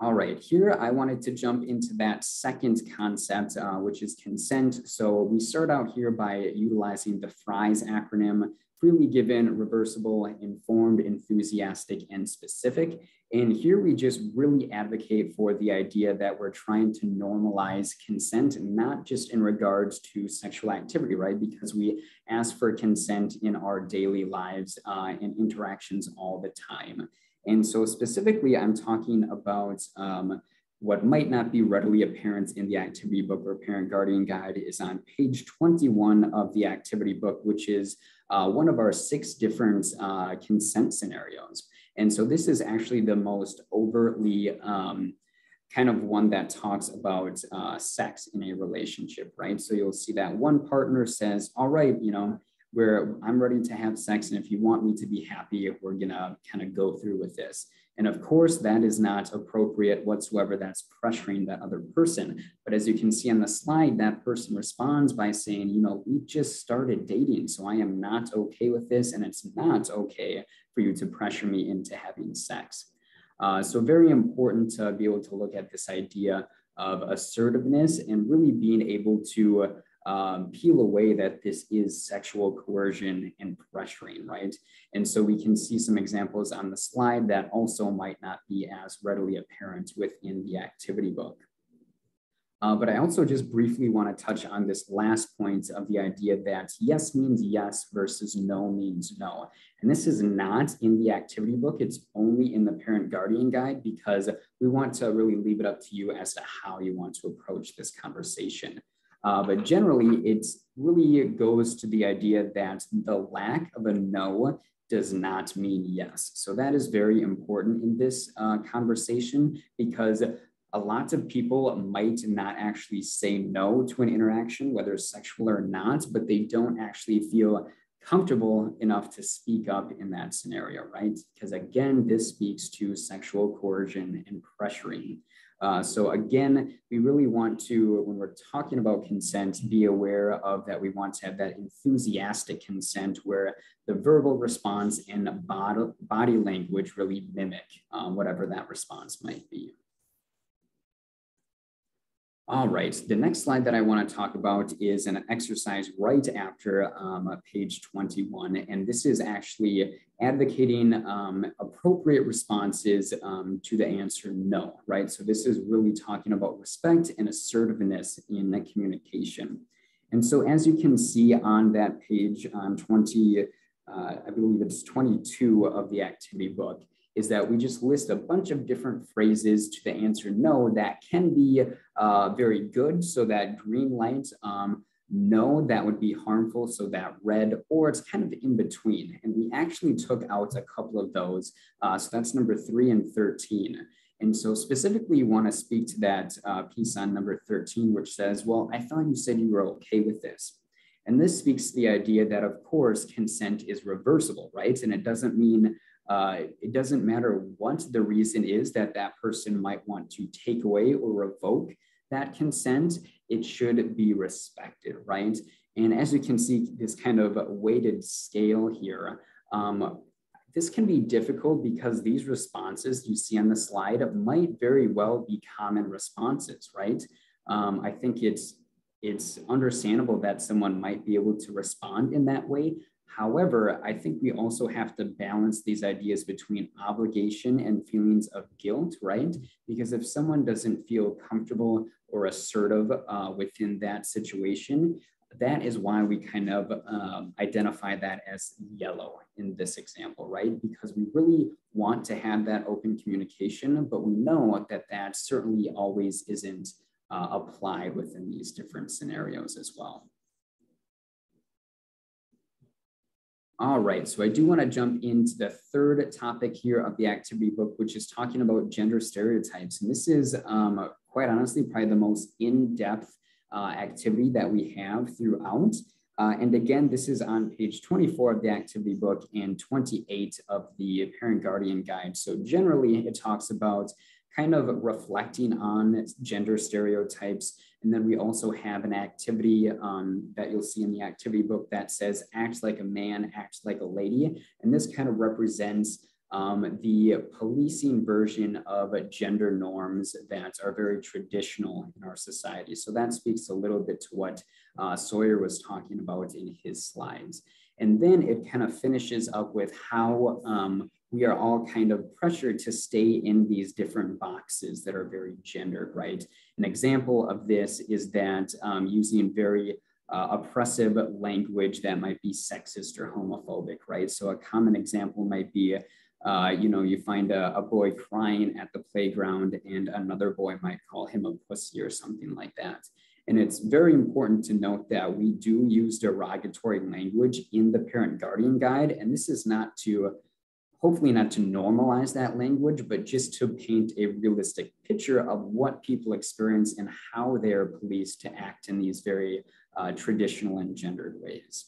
All right, here I wanted to jump into that second concept, which is consent. So we start out here by utilizing the FRIES acronym: freely given, reversible, informed, enthusiastic, and specific. And here we just really advocate for the idea that we're trying to normalize consent, not just in regards to sexual activity, right? Because we ask for consent in our daily lives and interactions all the time. And so specifically, I'm talking about what might not be readily apparent in the activity book or Parent Guardian Guide is on page 21 of the activity book, which is one of our 6 different consent scenarios. And so this is actually the most overtly kind of one that talks about sex in a relationship, right? So you'll see that one partner says, all right, you know, I'm ready to have sex, and if you want me to be happy, we're gonna kind of go through with this. And of course, that is not appropriate whatsoever. That's pressuring that other person. But as you can see on the slide, that person responds by saying, you know, we just started dating, so I am not okay with this, and it's not okay for you to pressure me into having sex. So very important to be able to look at this idea of assertiveness and really being able to peel away that this is sexual coercion and pressuring, right? And so we can see some examples on the slide that also might not be as readily apparent within the activity book. But I also just briefly want to touch on this last point of the idea that yes means yes versus no means no. And this is not in the activity book. It's only in the parent guardian guide because we want to really leave it up to you as to how you want to approach this conversation. But generally, it really goes to the idea that the lack of a no does not mean yes. So that is very important in this conversation because a lot of people might not actually say no to an interaction, whether sexual or not, but they don't actually feel comfortable enough to speak up in that scenario, right? Because again, this speaks to sexual coercion and pressuring. So again, we really want to, when we're talking about consent, be aware of that we want to have that enthusiastic consent where the verbal response and body language really mimic whatever that response might be. All right, the next slide that I want to talk about is an exercise right after page 21. And this is actually advocating appropriate responses to the answer no, right? So this is really talking about respect and assertiveness in the communication. And so as you can see on that page on I believe it's 22 of the activity book, is that we just list a bunch of different phrases to the answer no that can be very good. So that green light, no, that would be harmful. So that red, or it's kind of in between. And we actually took out a couple of those. So that's number 3 and 13. And so specifically you want to speak to that piece on number 13, which says, well, I thought you said you were okay with this. And this speaks to the idea that, of course, consent is reversible, right? And it doesn't mean it doesn't matter what the reason is that that person might want to take away or revoke that consent, it should be respected, right? And as you can see, this kind of weighted scale here, this can be difficult because these responses you see on the slide might very well be common responses, right? I think it's understandable that someone might be able to respond in that way. However, I think we also have to balance these ideas between obligation and feelings of guilt, right? Because if someone doesn't feel comfortable or assertive within that situation, that is why we kind of identify that as yellow in this example, right? Because we really want to have that open communication, but we know that that certainly always isn't applied within these different scenarios as well. All right, so I do want to jump into the third topic here of the activity book, which is talking about gender stereotypes. And this is quite honestly probably the most in-depth activity that we have throughout. And again, this is on page 24 of the activity book and 28 of the parent guardian guide. So generally it talks about kind of reflecting on gender stereotypes. And then we also have an activity that you'll see in the activity book that says, act like a man, act like a lady. And this kind of represents the policing version of gender norms that are very traditional in our society. So that speaks a little bit to what Sawyer was talking about in his slides. And then it kind of finishes up with how we are all kind of pressured to stay in these different boxes that are very gendered, right? An example of this is that using very oppressive language that might be sexist or homophobic, right? So a common example might be, you find a boy crying at the playground and another boy might call him a pussy or something like that. And it's very important to note that we do use derogatory language in the parent guardian guide. And this is not to, hopefully not to normalize that language, but just to paint a realistic picture of what people experience and how they're policed to act in these very traditional and gendered ways.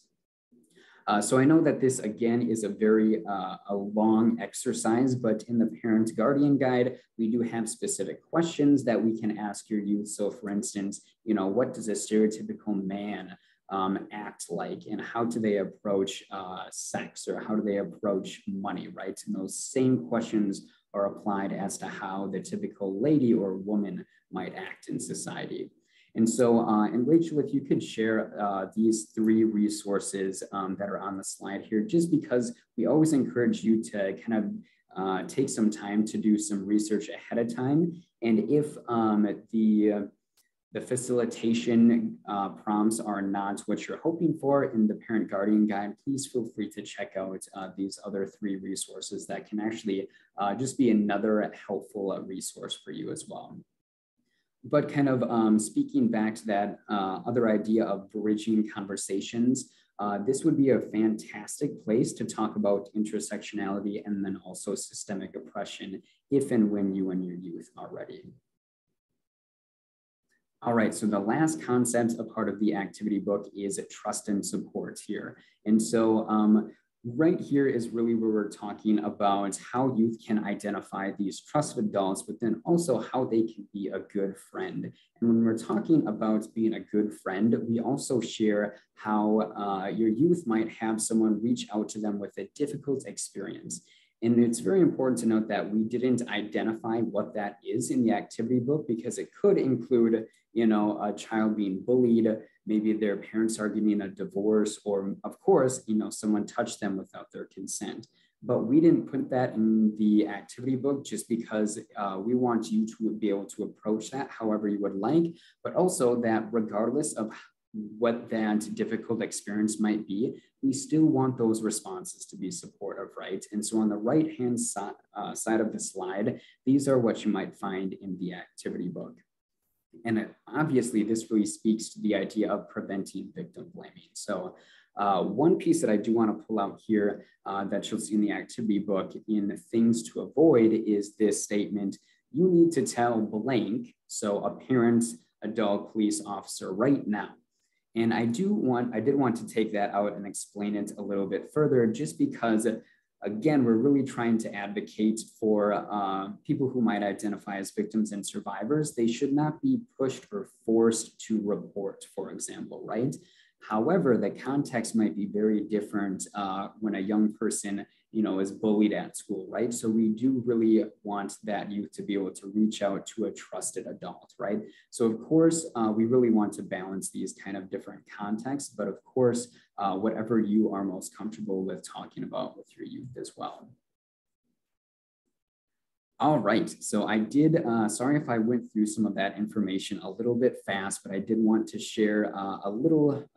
So I know that this, again, is a very a long exercise, but in the parent guardian guide, we do have specific questions that we can ask your youth. So for instance, what does a stereotypical man act like, and how do they approach sex, or how do they approach money, right? And those same questions are applied as to how the typical lady or woman might act in society. And so, and Rachel, if you could share these 3 resources that are on the slide here, just because we always encourage you to kind of take some time to do some research ahead of time. And if the facilitation prompts are not what you're hoping for in the parent guardian guide, please feel free to check out these other 3 resources that can actually just be another helpful resource for you as well. But kind of speaking back to that other idea of bridging conversations, this would be a fantastic place to talk about intersectionality and then also systemic oppression if and when you and your youth are ready. All right, so the last concept, a part of the activity book, is trust and support here. And so right here is really where we're talking about how youth can identify these trusted adults, but then also how they can be a good friend. And when we're talking about being a good friend, we also share how your youth might have someone reach out to them with a difficult experience. And it's very important to note that we didn't identify what that is in the activity book, because it could include, you know, a child being bullied, maybe their parents are getting a divorce, or of course, you know, someone touched them without their consent. But we didn't put that in the activity book just because we want you to be able to approach that however you would like, but also that regardless of what that difficult experience might be, we still want those responses to be supportive, right? And so on the right-hand side of the slide, these are what you might find in the activity book. And obviously, this really speaks to the idea of preventing victim blaming. So one piece that I do want to pull out here that you'll see in the activity book in things to avoid is this statement: you need to tell blank, so a parent, adult, police officer, right now. And I did want to take that out and explain it a little bit further, just because, again, we're really trying to advocate for people who might identify as victims and survivors. They should not be pushed or forced to report, for example, right? However, the context might be very different when a young person, you know, is bullied at school, right? So we do really want that youth to be able to reach out to a trusted adult, right? So of course, we really want to balance these kind of different contexts, but of course, whatever you are most comfortable with talking about with your youth as well. All right, so I did, sorry if I went through some of that information a little bit fast, but I did want to share a little,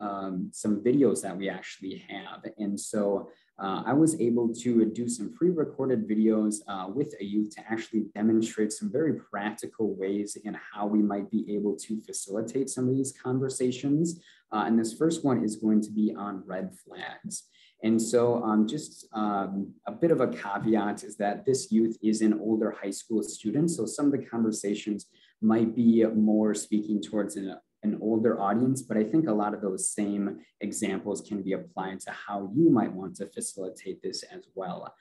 some videos that we actually have. And so I was able to do some pre-recorded videos with a youth to actually demonstrate some very practical ways in how we might be able to facilitate some of these conversations. And this first one is going to be on red flags. And so just a bit of a caveat is that this youth is an older high school student. So some of the conversations might be more speaking towards an older audience, but I think a lot of those same examples can be applied to how you might want to facilitate this as well.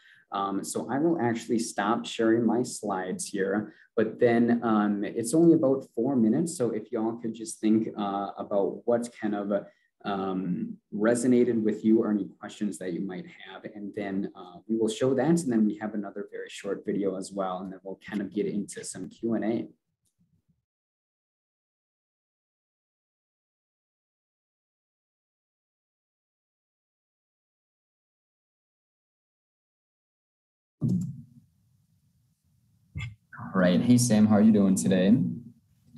So I will actually stop sharing my slides here, but then it's only about 4 minutes. So if y'all could just think about what kind of resonated with you or any questions that you might have. And then we will show that. And then we have another very short video as well. And then we'll kind of get into some Q&A. All right. Hey, Sam, how are you doing today?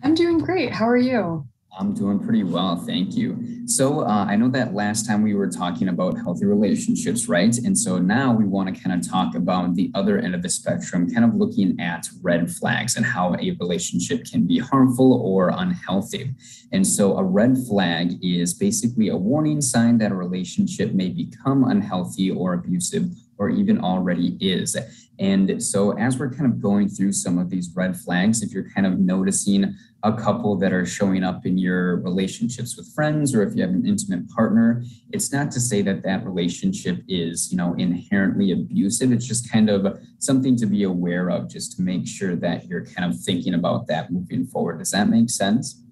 I'm doing great. How are you? I'm doing pretty well, thank you. So I know that last time we were talking about healthy relationships, right? And so now we want to kind of talk about the other end of the spectrum, kind of looking at red flags and how a relationship can be harmful or unhealthy. And so a red flag is basically a warning sign that a relationship may become unhealthy or abusive, or even already is. And so as we're kind of going through some of these red flags, if you're kind of noticing a couple that are showing up in your relationships with friends, or if you have an intimate partner, it's not to say that that relationship is, you know, inherently abusive. It's just kind of something to be aware of, just to make sure that you're kind of thinking about that moving forward. Does that make sense?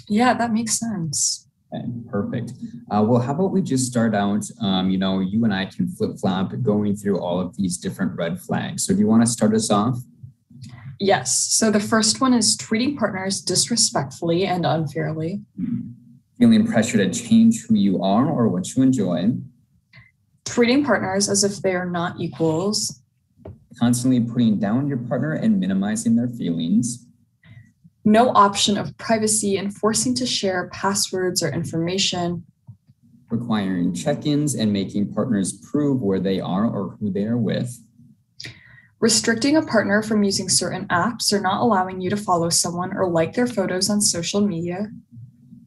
Yeah, that makes sense. Okay, perfect. Well, how about we just start out, you know, you and I can flip-flop going through all of these different red flags. So do you want to start us off? Yes. So the first one is treating partners disrespectfully and unfairly. Feeling pressure to change who you are or what you enjoy. Treating partners as if they are not equals. Constantly putting down your partner and minimizing their feelings. No option of privacy and forcing to share passwords or information. Requiring check-ins and making partners prove where they are or who they are with. Restricting a partner from using certain apps or not allowing you to follow someone or like their photos on social media.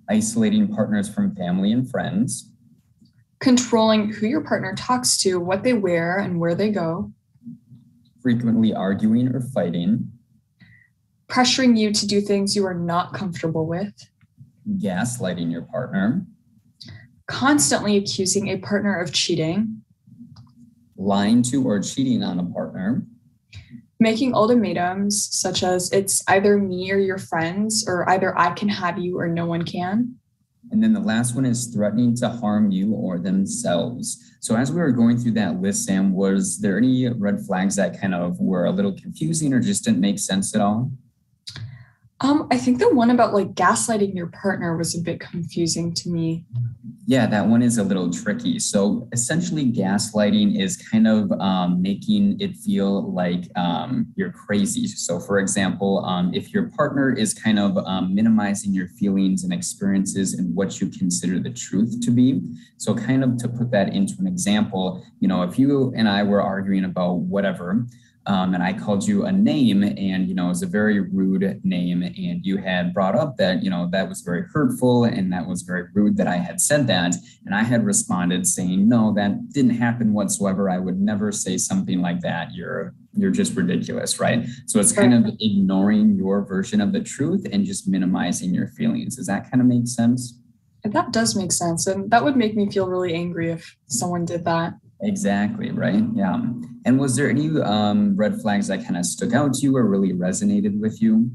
Isolating partners from family and friends. Controlling who your partner talks to, what they wear, and where they go. Frequently arguing or fighting. Pressuring you to do things you are not comfortable with. Gaslighting your partner. Constantly accusing a partner of cheating. Lying to or cheating on a partner. Making ultimatums such as it's either me or your friends, or either I can have you or no one can. And then the last one is threatening to harm you or themselves. So as we were going through that list, Sam, was there any red flags that kind of were a little confusing or just didn't make sense at all? I think the one about like gaslighting your partner was a bit confusing to me. Yeah, that one is a little tricky. So essentially gaslighting is kind of making it feel like you're crazy. So for example, if your partner is kind of minimizing your feelings and experiences and what you consider the truth to be. So kind of to put that into an example, you know, if you and I were arguing about whatever, and I called you a name and, you know, it was a very rude name and you had brought up that, you know, that was very hurtful and that was very rude that I had said that. And I had responded saying, no, that didn't happen whatsoever. I would never say something like that. You're just ridiculous, right? So it's kind of ignoring your version of the truth and just minimizing your feelings. Does that kind of make sense? That does make sense. And that would make me feel really angry if someone did that. Exactly, right? Yeah. And was there any red flags that kind of stuck out to you or really resonated with you?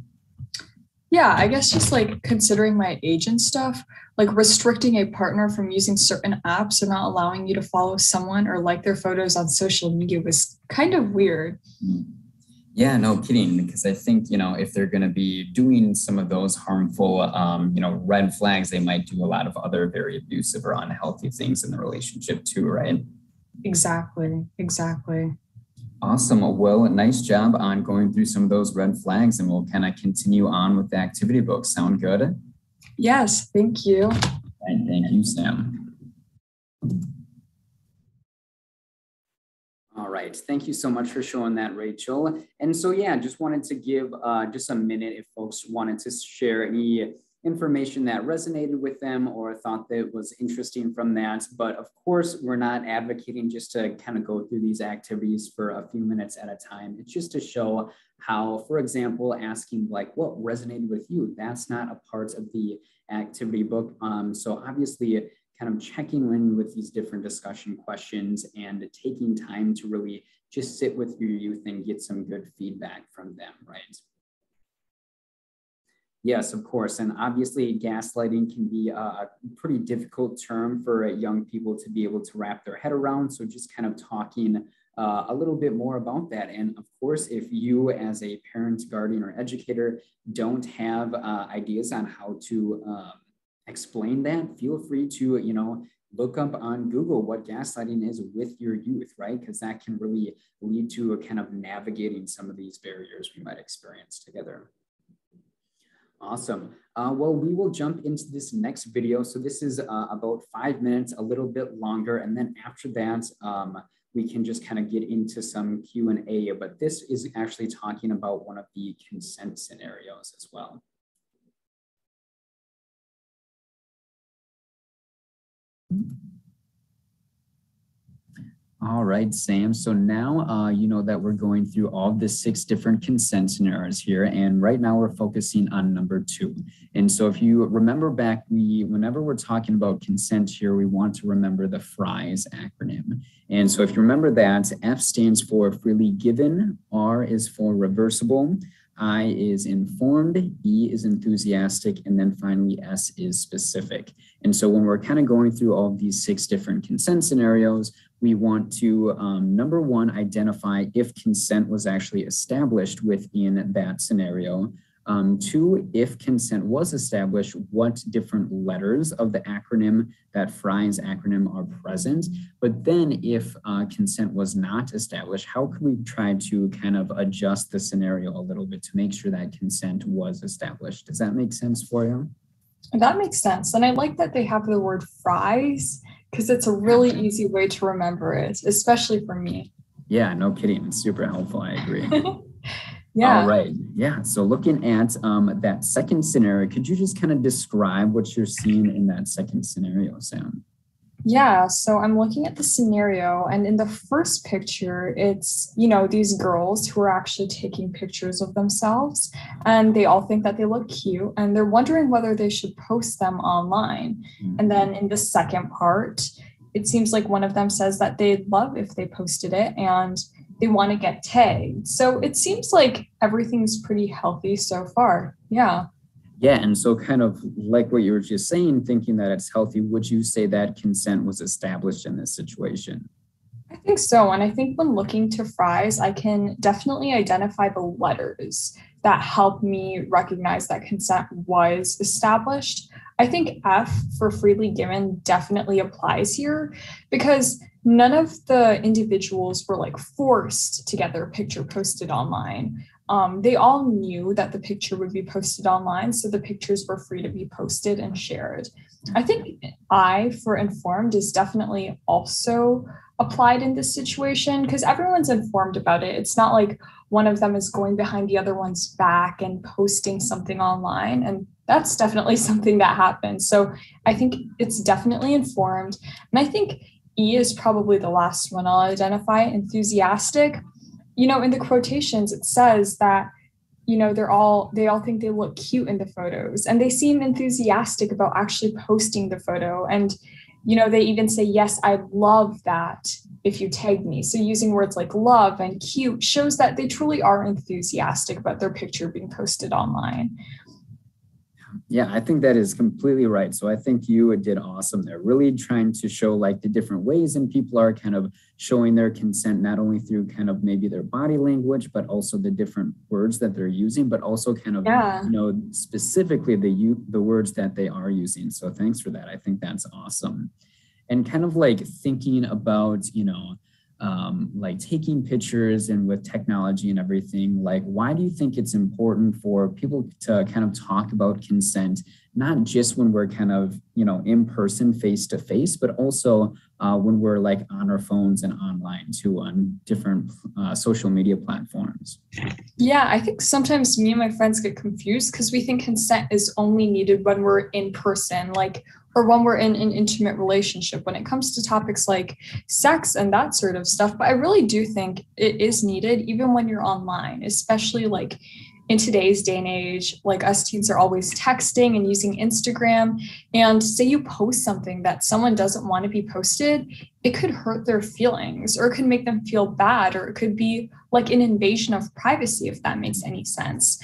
Yeah, I guess just like considering my age and stuff, like restricting a partner from using certain apps or not allowing you to follow someone or like their photos on social media was kind of weird. Yeah, no kidding. Because I think, you know, if they're going to be doing some of those harmful, you know, red flags, they might do a lot of other very abusive or unhealthy things in the relationship too, right? Exactly. Awesome. Well, nice job on going through some of those red flags, and we'll kind of continue on with the activity book. Sound good? Yes, thank you. And thank you, Sam. All right. Thank you so much for showing that, Rachel. And so, yeah, just wanted to give just a minute if folks wanted to share any information that resonated with them or thought that was interesting from that. But of course, we're not advocating just to kind of go through these activities for a few minutes at a time. It's just to show how, for example, asking like what resonated with you, that's not a part of the activity book. So obviously kind of checking in with these different discussion questions and taking time to really just sit with your youth and get some good feedback from them, right? Yes, of course. And obviously gaslighting can be a pretty difficult term for young people to be able to wrap their head around. So just kind of talking a little bit more about that. And of course, if you as a parent, guardian, or educator don't have ideas on how to explain that, feel free to, you know, look up on Google what gaslighting is with your youth, right? Because that can really lead to a kind of navigating some of these barriers we might experience together. Awesome. Well, we will jump into this next video. So this is about 5 minutes, a little bit longer. And then after that, we can just kind of get into some Q&A. But this is actually talking about one of the consent scenarios as well. All right, Sam. So now you know that we're going through all the 6 different consent scenarios here. And right now we're focusing on number 2. And so if you remember back, whenever we're talking about consent here, we want to remember the FRIES acronym. And so if you remember that, F stands for freely given, R is for reversible, I is informed, E is enthusiastic, and then finally S is specific. And so when we're kind of going through all of these 6 different consent scenarios, we want to, number 1, identify if consent was actually established within that scenario. 2, if consent was established, what different letters of the acronym, that Fry's acronym, are present? But then if consent was not established, how could we try to kind of adjust the scenario a little bit to make sure that consent was established? Does that make sense for you? That makes sense. And I like that they have the word Fry's because it's a really easy way to remember it, especially for me. Yeah, no kidding. It's super helpful. I agree. Yeah. All right. Yeah. So looking at that second scenario, could you just kind of describe what you're seeing in that second scenario, Sam? Yeah, so I'm looking at the scenario, and in the first picture, it's, these girls who are actually taking pictures of themselves, and they all think that they look cute, and they're wondering whether they should post them online. Mm-hmm. And then in the second part, it seems like one of them says that they'd love if they posted it, and they want to get tagged. So it seems like everything's pretty healthy so far. Yeah. Yeah, and so kind of like what you were just saying, thinking that it's healthy, would you say that consent was established in this situation? I think so. And I think when looking to Fry's, I can definitely identify the letters that help me recognize that consent was established. I think F for freely given definitely applies here because none of the individuals were like forced to get their picture posted online. They all knew that the picture would be posted online, so the pictures were free to be posted and shared. I think I for informed is definitely also applied in this situation because everyone's informed about it. It's not like one of them is going behind the other one's back and posting something online. And that's definitely something that happens. So I think it's definitely informed. And I think E is probably the last one I'll identify, enthusiastic. In the quotations, it says that, they all think they look cute in the photos and they seem enthusiastic about actually posting the photo. And, they even say, yes, I'd love that if you tag me. So using words like love and cute shows that they truly are enthusiastic about their picture being posted online. Yeah, I think that is completely right. So I think you did awesome there, really trying to show like the different ways and people are kind of showing their consent, not only through kind of maybe their body language, but also the different words that they're using, but also kind of, specifically the words that they are using. So thanks for that. I think that's awesome. And kind of like thinking about, like taking pictures and with technology and everything, like why do you think it's important for people to kind of talk about consent, not just when we're kind of, in person, face to face, but also when we're like on our phones and online too on different social media platforms? Yeah, I think sometimes me and my friends get confused because we think consent is only needed when we're in person, or when we're in an intimate relationship when it comes to topics like sex and that sort of stuff. But I really do think it is needed even when you're online, especially like in today's day and age, like us teens are always texting and using Instagram. And say you post something that someone doesn't want to be posted, it could hurt their feelings or it could make them feel bad, or it could be like an invasion of privacy, if that makes any sense.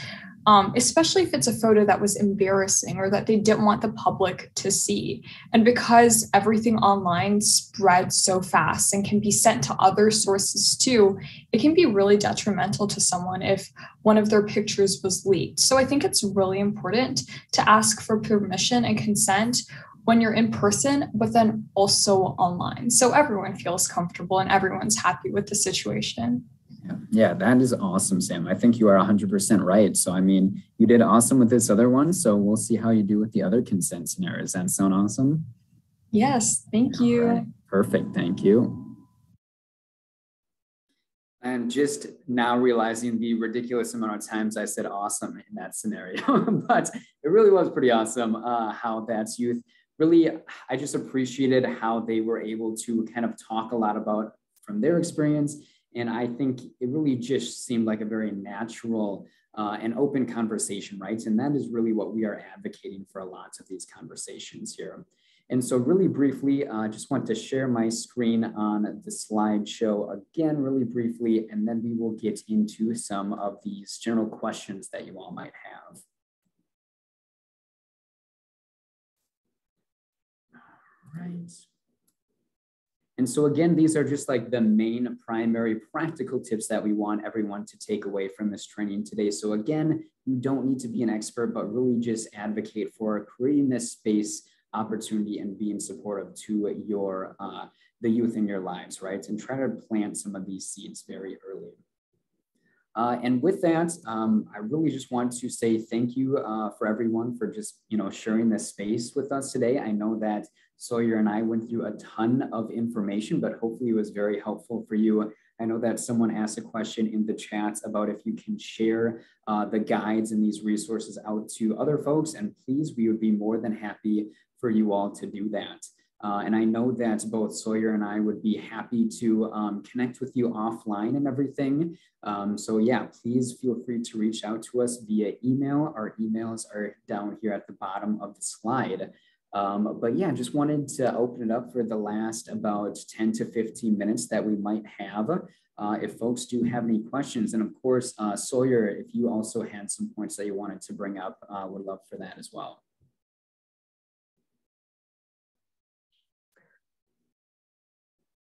Especially if it's a photo that was embarrassing or that they didn't want the public to see. And because everything online spreads so fast and can be sent to other sources too, it can be really detrimental to someone if one of their pictures was leaked. So I think it's really important to ask for permission and consent when you're in person, but then also online. So everyone feels comfortable and everyone's happy with the situation. Yeah, that is awesome, Sam. I think you are 100% right. So, I mean, you did awesome with this other one. So we'll see how you do with the other consent scenarios. Does that sound awesome? Yes, thank you. Right. Perfect. Thank you. I'm just now realizing the ridiculous amount of times I said awesome in that scenario, but it really was pretty awesome how that's youth. Really, I just appreciated how they were able to kind of talk a lot about from their experience. And I think it really just seemed like a very natural and open conversation, right? And that is really what we are advocating for a lot of these conversations here. And so really briefly, I just want to share my screen on the slideshow again, really briefly, and then we will get into some of these general questions that you all might have. All right. And so again, these are just like the main primary practical tips that we want everyone to take away from this training today. So again, you don't need to be an expert, but really just advocate for creating this space, opportunity, and being supportive to your the youth in your lives, right? And try to plant some of these seeds very early. And with that, I really just want to say thank you for everyone for just, sharing this space with us today. I know that Sawyer and I went through a ton of information, but hopefully it was very helpful for you. I know that someone asked a question in the chat about if you can share the guides and these resources out to other folks, and please, we would be more than happy for you all to do that. And I know that both Sawyer and I would be happy to connect with you offline and everything. So yeah, please feel free to reach out to us via email. Our emails are down here at the bottom of the slide. But yeah, just wanted to open it up for the last about 10 to 15 minutes that we might have. If folks do have any questions, and of course, Sawyer, if you also had some points that you wanted to bring up, would love for that as well.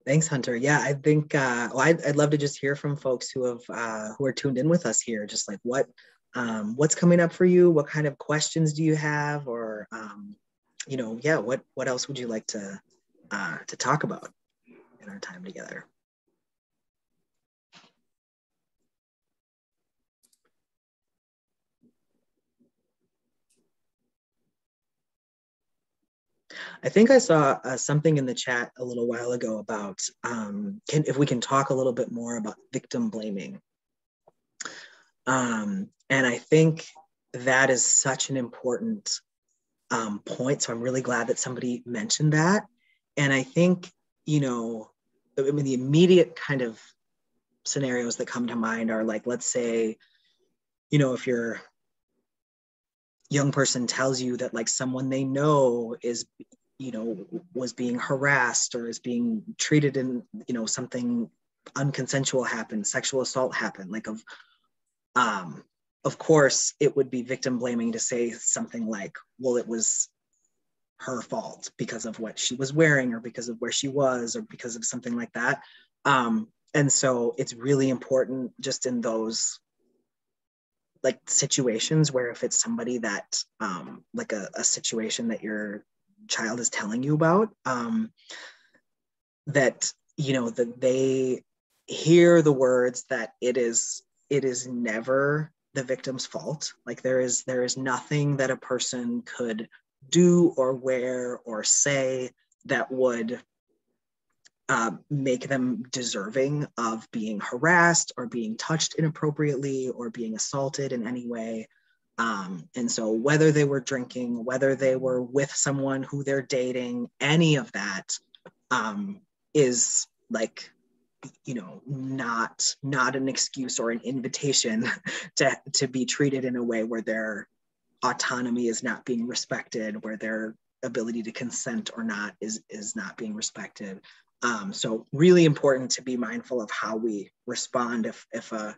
Thanks, Hunter. Yeah, I think I'd love to just hear from folks who are tuned in with us here. Just like what's coming up for you? What kind of questions do you have? Or yeah, what else would you like to talk about in our time together? I think I saw something in the chat a little while ago about if we can talk a little bit more about victim blaming. And I think that is such an important point. So I'm really glad that somebody mentioned that. And I think, the immediate kind of scenarios that come to mind are like, let's say, if your young person tells you that like someone they know is was being harassed or is being treated in, something unconsensual happened, sexual assault happened, like of course it would be victim blaming to say something like, well, it was her fault because of what she was wearing or because of where she was or because of something like that. And so it's really important just in those like situations where if it's somebody that like a situation that your child is telling you about, that that they hear the words that it is never the victim's fault. Like there is nothing that a person could do or wear or say that would make them deserving of being harassed or being touched inappropriately or being assaulted in any way. And so whether they were drinking, whether they were with someone who they're dating, any of that is like, not an excuse or an invitation to be treated in a way where their autonomy is not being respected, where their ability to consent or not is not being respected. So really important to be mindful of how we respond if a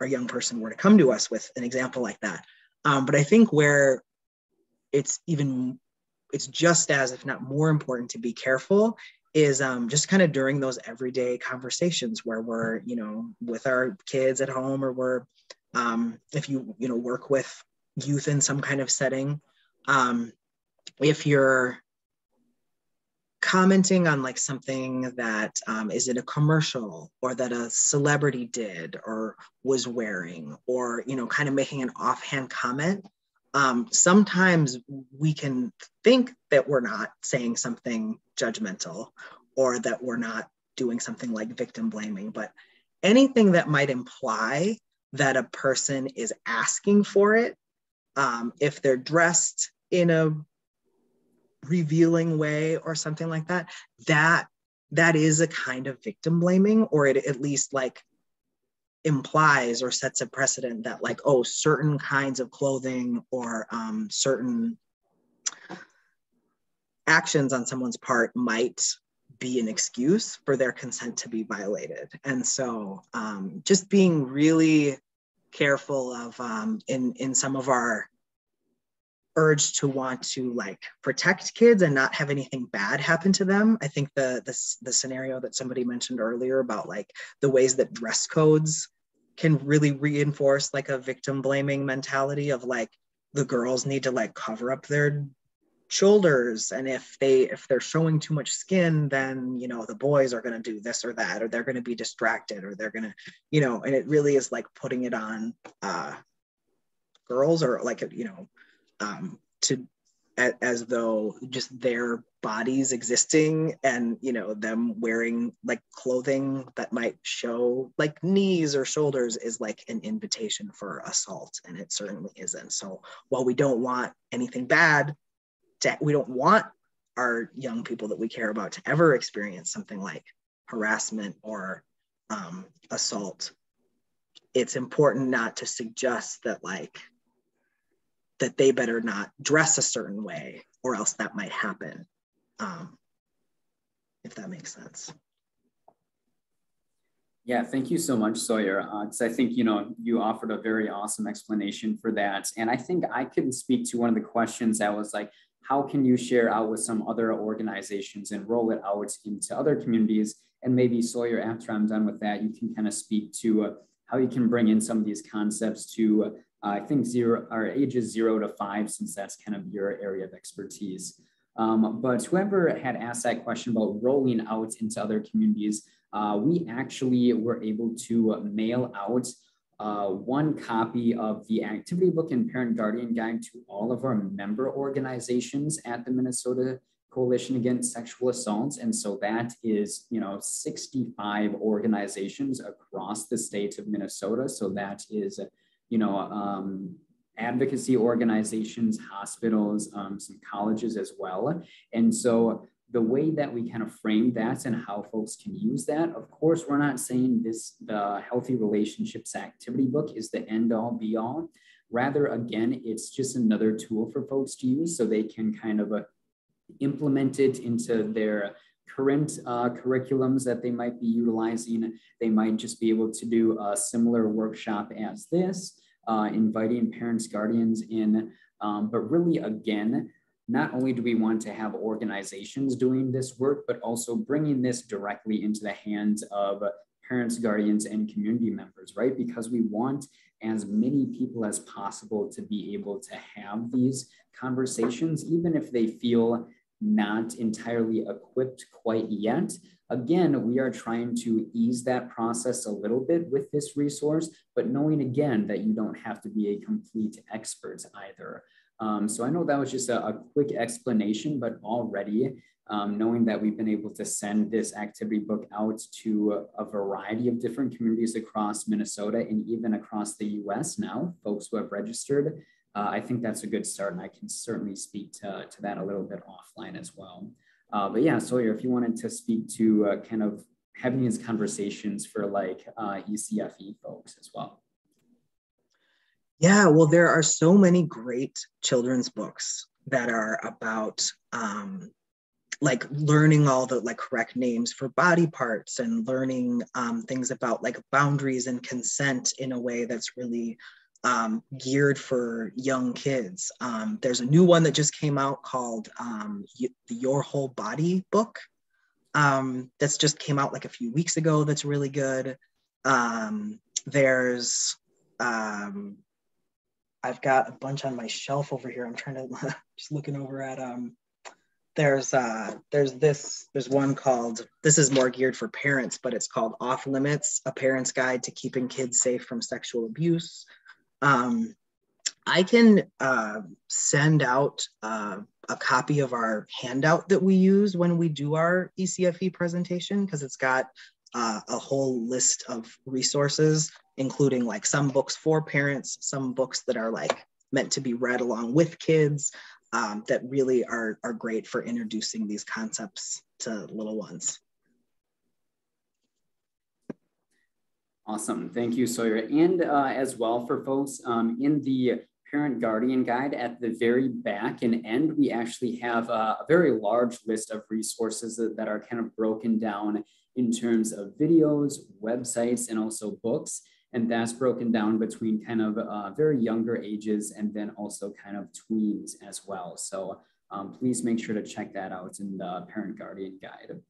young person were to come to us with an example like that. But I think where it's just as, if not more important to be careful is just kind of during those everyday conversations where we're, with our kids at home, or we're, if you work with youth in some kind of setting, if you're commenting on like something that is in a commercial or that a celebrity did or was wearing, or kind of making an offhand comment, sometimes we can think that we're not saying something judgmental or that we're not doing something like victim blaming, but anything that might imply that a person is asking for it, if they're dressed in a revealing way or something like that, that is a kind of victim blaming, or it at least like implies or sets a precedent that like, oh, certain kinds of clothing or certain actions on someone's part might be an excuse for their consent to be violated. And so just being really careful of in some of our urge to want to like protect kids and not have anything bad happen to them. I think the scenario that somebody mentioned earlier about like the ways that dress codes can really reinforce like a victim blaming mentality of like the girls need to like cover up their shoulders, and if they're showing too much skin, then you know the boys are going to do this or that, or they're going to be distracted, or they're going to, you know, and it really is like putting it on girls, or like, you know, as though just their bodies existing and, you know, them wearing like clothing that might show like knees or shoulders is like an invitation for assault, and it certainly isn't. So while we don't want anything bad we don't want our young people that we care about to ever experience something like harassment or assault, it's important not to suggest that like that they better not dress a certain way or else that might happen, if that makes sense. Yeah, thank you so much, Sawyer, because I think, you know, you offered a very awesome explanation for that. And I think I could speak to one of the questions that was like, how can you share out with some other organizations and roll it out into other communities? And maybe Sawyer, after I'm done with that, you can kind of speak to how you can bring in some of these concepts to, I think, ages 0 to 5, since that's kind of your area of expertise. But whoever had asked that question about rolling out into other communities, we actually were able to mail out one copy of the activity book and parent guardian guide to all of our member organizations at the Minnesota Coalition Against Sexual Assault. And so that is, you know, 65 organizations across the state of Minnesota. So that is, you know, advocacy organizations, hospitals, some colleges as well. And so the way that we kind of frame that and how folks can use that, of course, we're not saying the Healthy Relationships Activity Book is the end all be all. Rather, again, it's just another tool for folks to use so they can kind of implement it into their current curriculums that they might be utilizing. They might just be able to do a similar workshop as this, inviting parents, guardians in, but really, again, not only do we want to have organizations doing this work, but also bringing this directly into the hands of parents, guardians, and community members, right? Because we want as many people as possible to be able to have these conversations, even if they feel not entirely equipped quite yet. Again, we are trying to ease that process a little bit with this resource, but knowing again that you don't have to be a complete expert either. So I know that was just a quick explanation, but already knowing that we've been able to send this activity book out to a variety of different communities across Minnesota and even across the US now, folks who have registered, I think that's a good start, and I can certainly speak to that a little bit offline as well. But yeah, Sawyer, if you wanted to speak to kind of having these conversations for like ECFE folks as well. Yeah, well, there are so many great children's books that are about like learning all the like correct names for body parts and learning things about like boundaries and consent in a way that's really geared for young kids. There's a new one that just came out called the Your Whole Body book. That's just came out like a few weeks ago. That's really good. There's I've got a bunch on my shelf over here. I'm trying to just looking over at there's one called, this is more geared for parents, but it's called Off Limits, A Parent's Guide to Keeping Kids Safe from Sexual Abuse. I can send out a copy of our handout that we use when we do our ECFE presentation, because it's got a whole list of resources, including like some books for parents, some books that are like meant to be read along with kids, that really are great for introducing these concepts to little ones. Awesome, thank you, Sawyer. And as well for folks in the parent guardian guide at the very back and end, we actually have a very large list of resources that are kind of broken down in terms of videos, websites, and also books. And that's broken down between kind of very younger ages and then also kind of tweens as well. So please make sure to check that out in the parent guardian guide.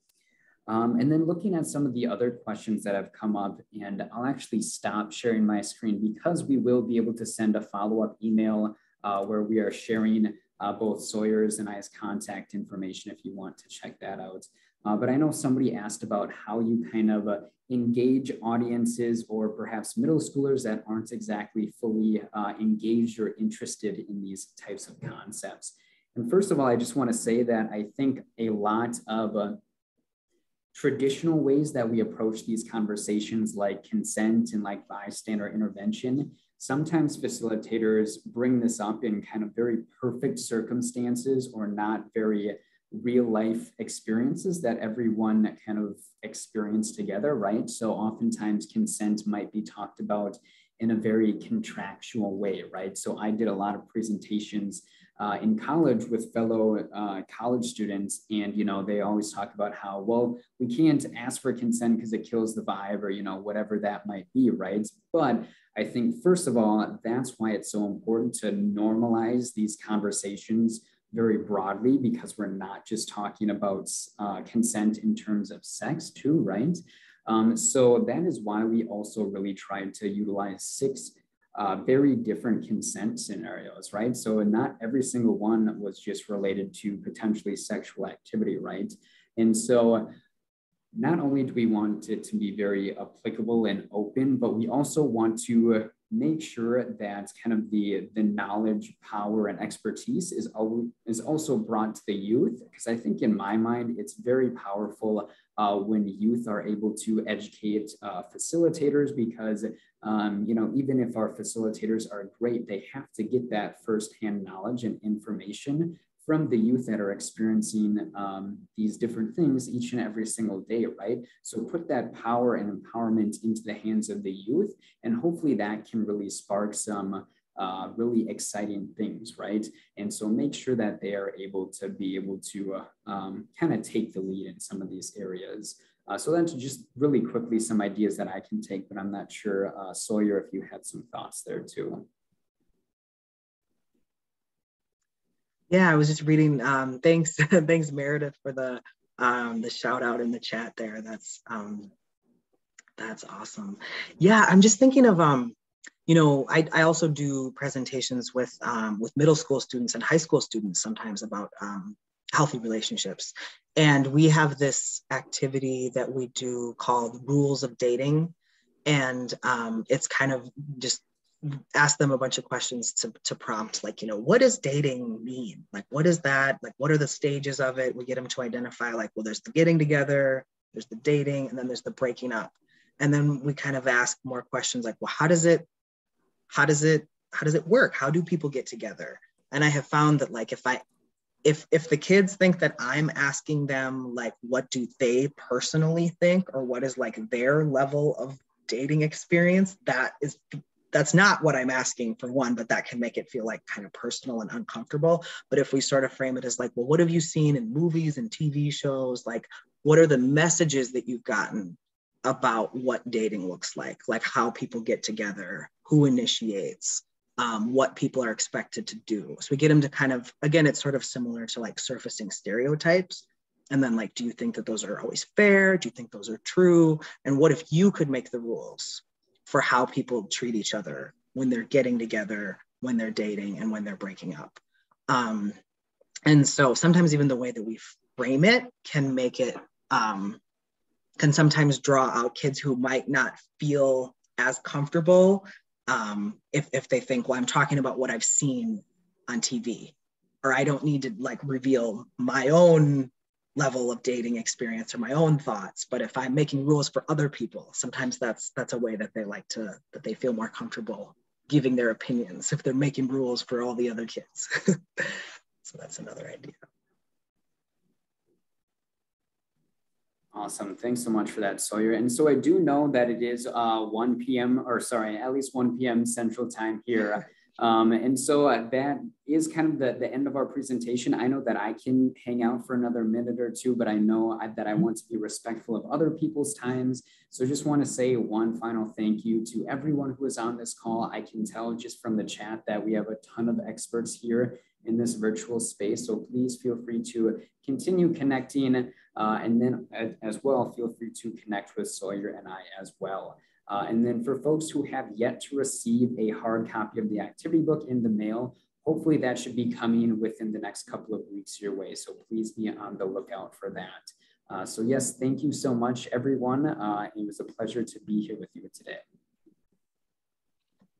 And then looking at some of the other questions that have come up, and I'll actually stop sharing my screen because we will be able to send a follow-up email where we are sharing both Sawyer's and I's contact information if you want to check that out. But I know somebody asked about how you kind of engage audiences or perhaps middle schoolers that aren't exactly fully engaged or interested in these types of concepts. And first of all, I just want to say that I think a lot of traditional ways that we approach these conversations like consent and like bystander intervention, sometimes facilitators bring this up in kind of very perfect circumstances or not very real life experiences that everyone kind of experienced together, right? So oftentimes consent might be talked about in a very contractual way, right? So I did a lot of presentations in college with fellow college students, and they always talk about how, well, we can't ask for consent because it kills the vibe, or whatever that might be, right? But I think first of all, that's why it's so important to normalize these conversations very broadly, because we're not just talking about consent in terms of sex too, right? So that is why we also really tried to utilize 6 very different consent scenarios, right? So not every single one was just related to potentially sexual activity, right? And so not only do we want it to be very applicable and open, but we also want to make sure that kind of the knowledge, power, and expertise is also brought to the youth. Because I think in my mind, it's very powerful when youth are able to educate facilitators, because even if our facilitators are great, they have to get that firsthand knowledge and information from the youth that are experiencing these different things each and every single day, right? So put that power and empowerment into the hands of the youth, and hopefully that can really spark some really exciting things, right? And so make sure that they are able to kind of take the lead in some of these areas. So that's just really quickly some ideas that I can take, but I'm not sure, Sawyer, if you had some thoughts there too. Yeah, I was just reading. Thanks, thanks Meredith for the shout out in the chat there. That's awesome. Yeah, I'm just thinking of I also do presentations with middle school students and high school students sometimes about healthy relationships, and we have this activity that we do called Rules of Dating, and it's kind of just ask them a bunch of questions to prompt, like, what does dating mean? Like, what is that? Like, what are the stages of it? We get them to identify, like, well, there's the getting together, there's the dating, and then there's the breaking up. And then we kind of ask more questions like, well, how does it work? How do people get together? And I have found that, like, if the kids think that I'm asking them, like, what do they personally think, or what is like their level of dating experience, that's not what I'm asking, for one, but that can make it feel like kind of personal and uncomfortable. But if we sort of frame it as like, well, what have you seen in movies and TV shows? Like, what are the messages that you've gotten about what dating looks like how people get together, who initiates, what people are expected to do. So we get them to kind of, again, it's sort of similar to like surfacing stereotypes. And then, like, do you think that those are always fair? Do you think those are true? And what if you could make the rules for how people treat each other when they're getting together, when they're dating, and when they're breaking up? And so sometimes even the way that we frame it can make it, can sometimes draw out kids who might not feel as comfortable if they think, well, I'm talking about what I've seen on TV, or I don't need to like reveal my own level of dating experience or my own thoughts. But if I'm making rules for other people, sometimes that's a way that that they feel more comfortable giving their opinions if they're making rules for all the other kids. So that's another idea. Awesome. Thanks so much for that, Sawyer. And so I do know that it is 1 p.m. or sorry, at least 1 p.m. Central Time here. And so that is kind of the end of our presentation. I know that I can hang out for another minute or two, but I know that I want to be respectful of other people's times. So just want to say one final thank you to everyone who is on this call. I can tell just from the chat that we have a ton of experts here in this virtual space. So please feel free to continue connecting, and then as well, feel free to connect with Sawyer and I as well. And then for folks who have yet to receive a hard copy of the activity book in the mail, hopefully that should be coming within the next couple of weeks your way. So please be on the lookout for that. So yes, thank you so much, everyone. It was a pleasure to be here with you today.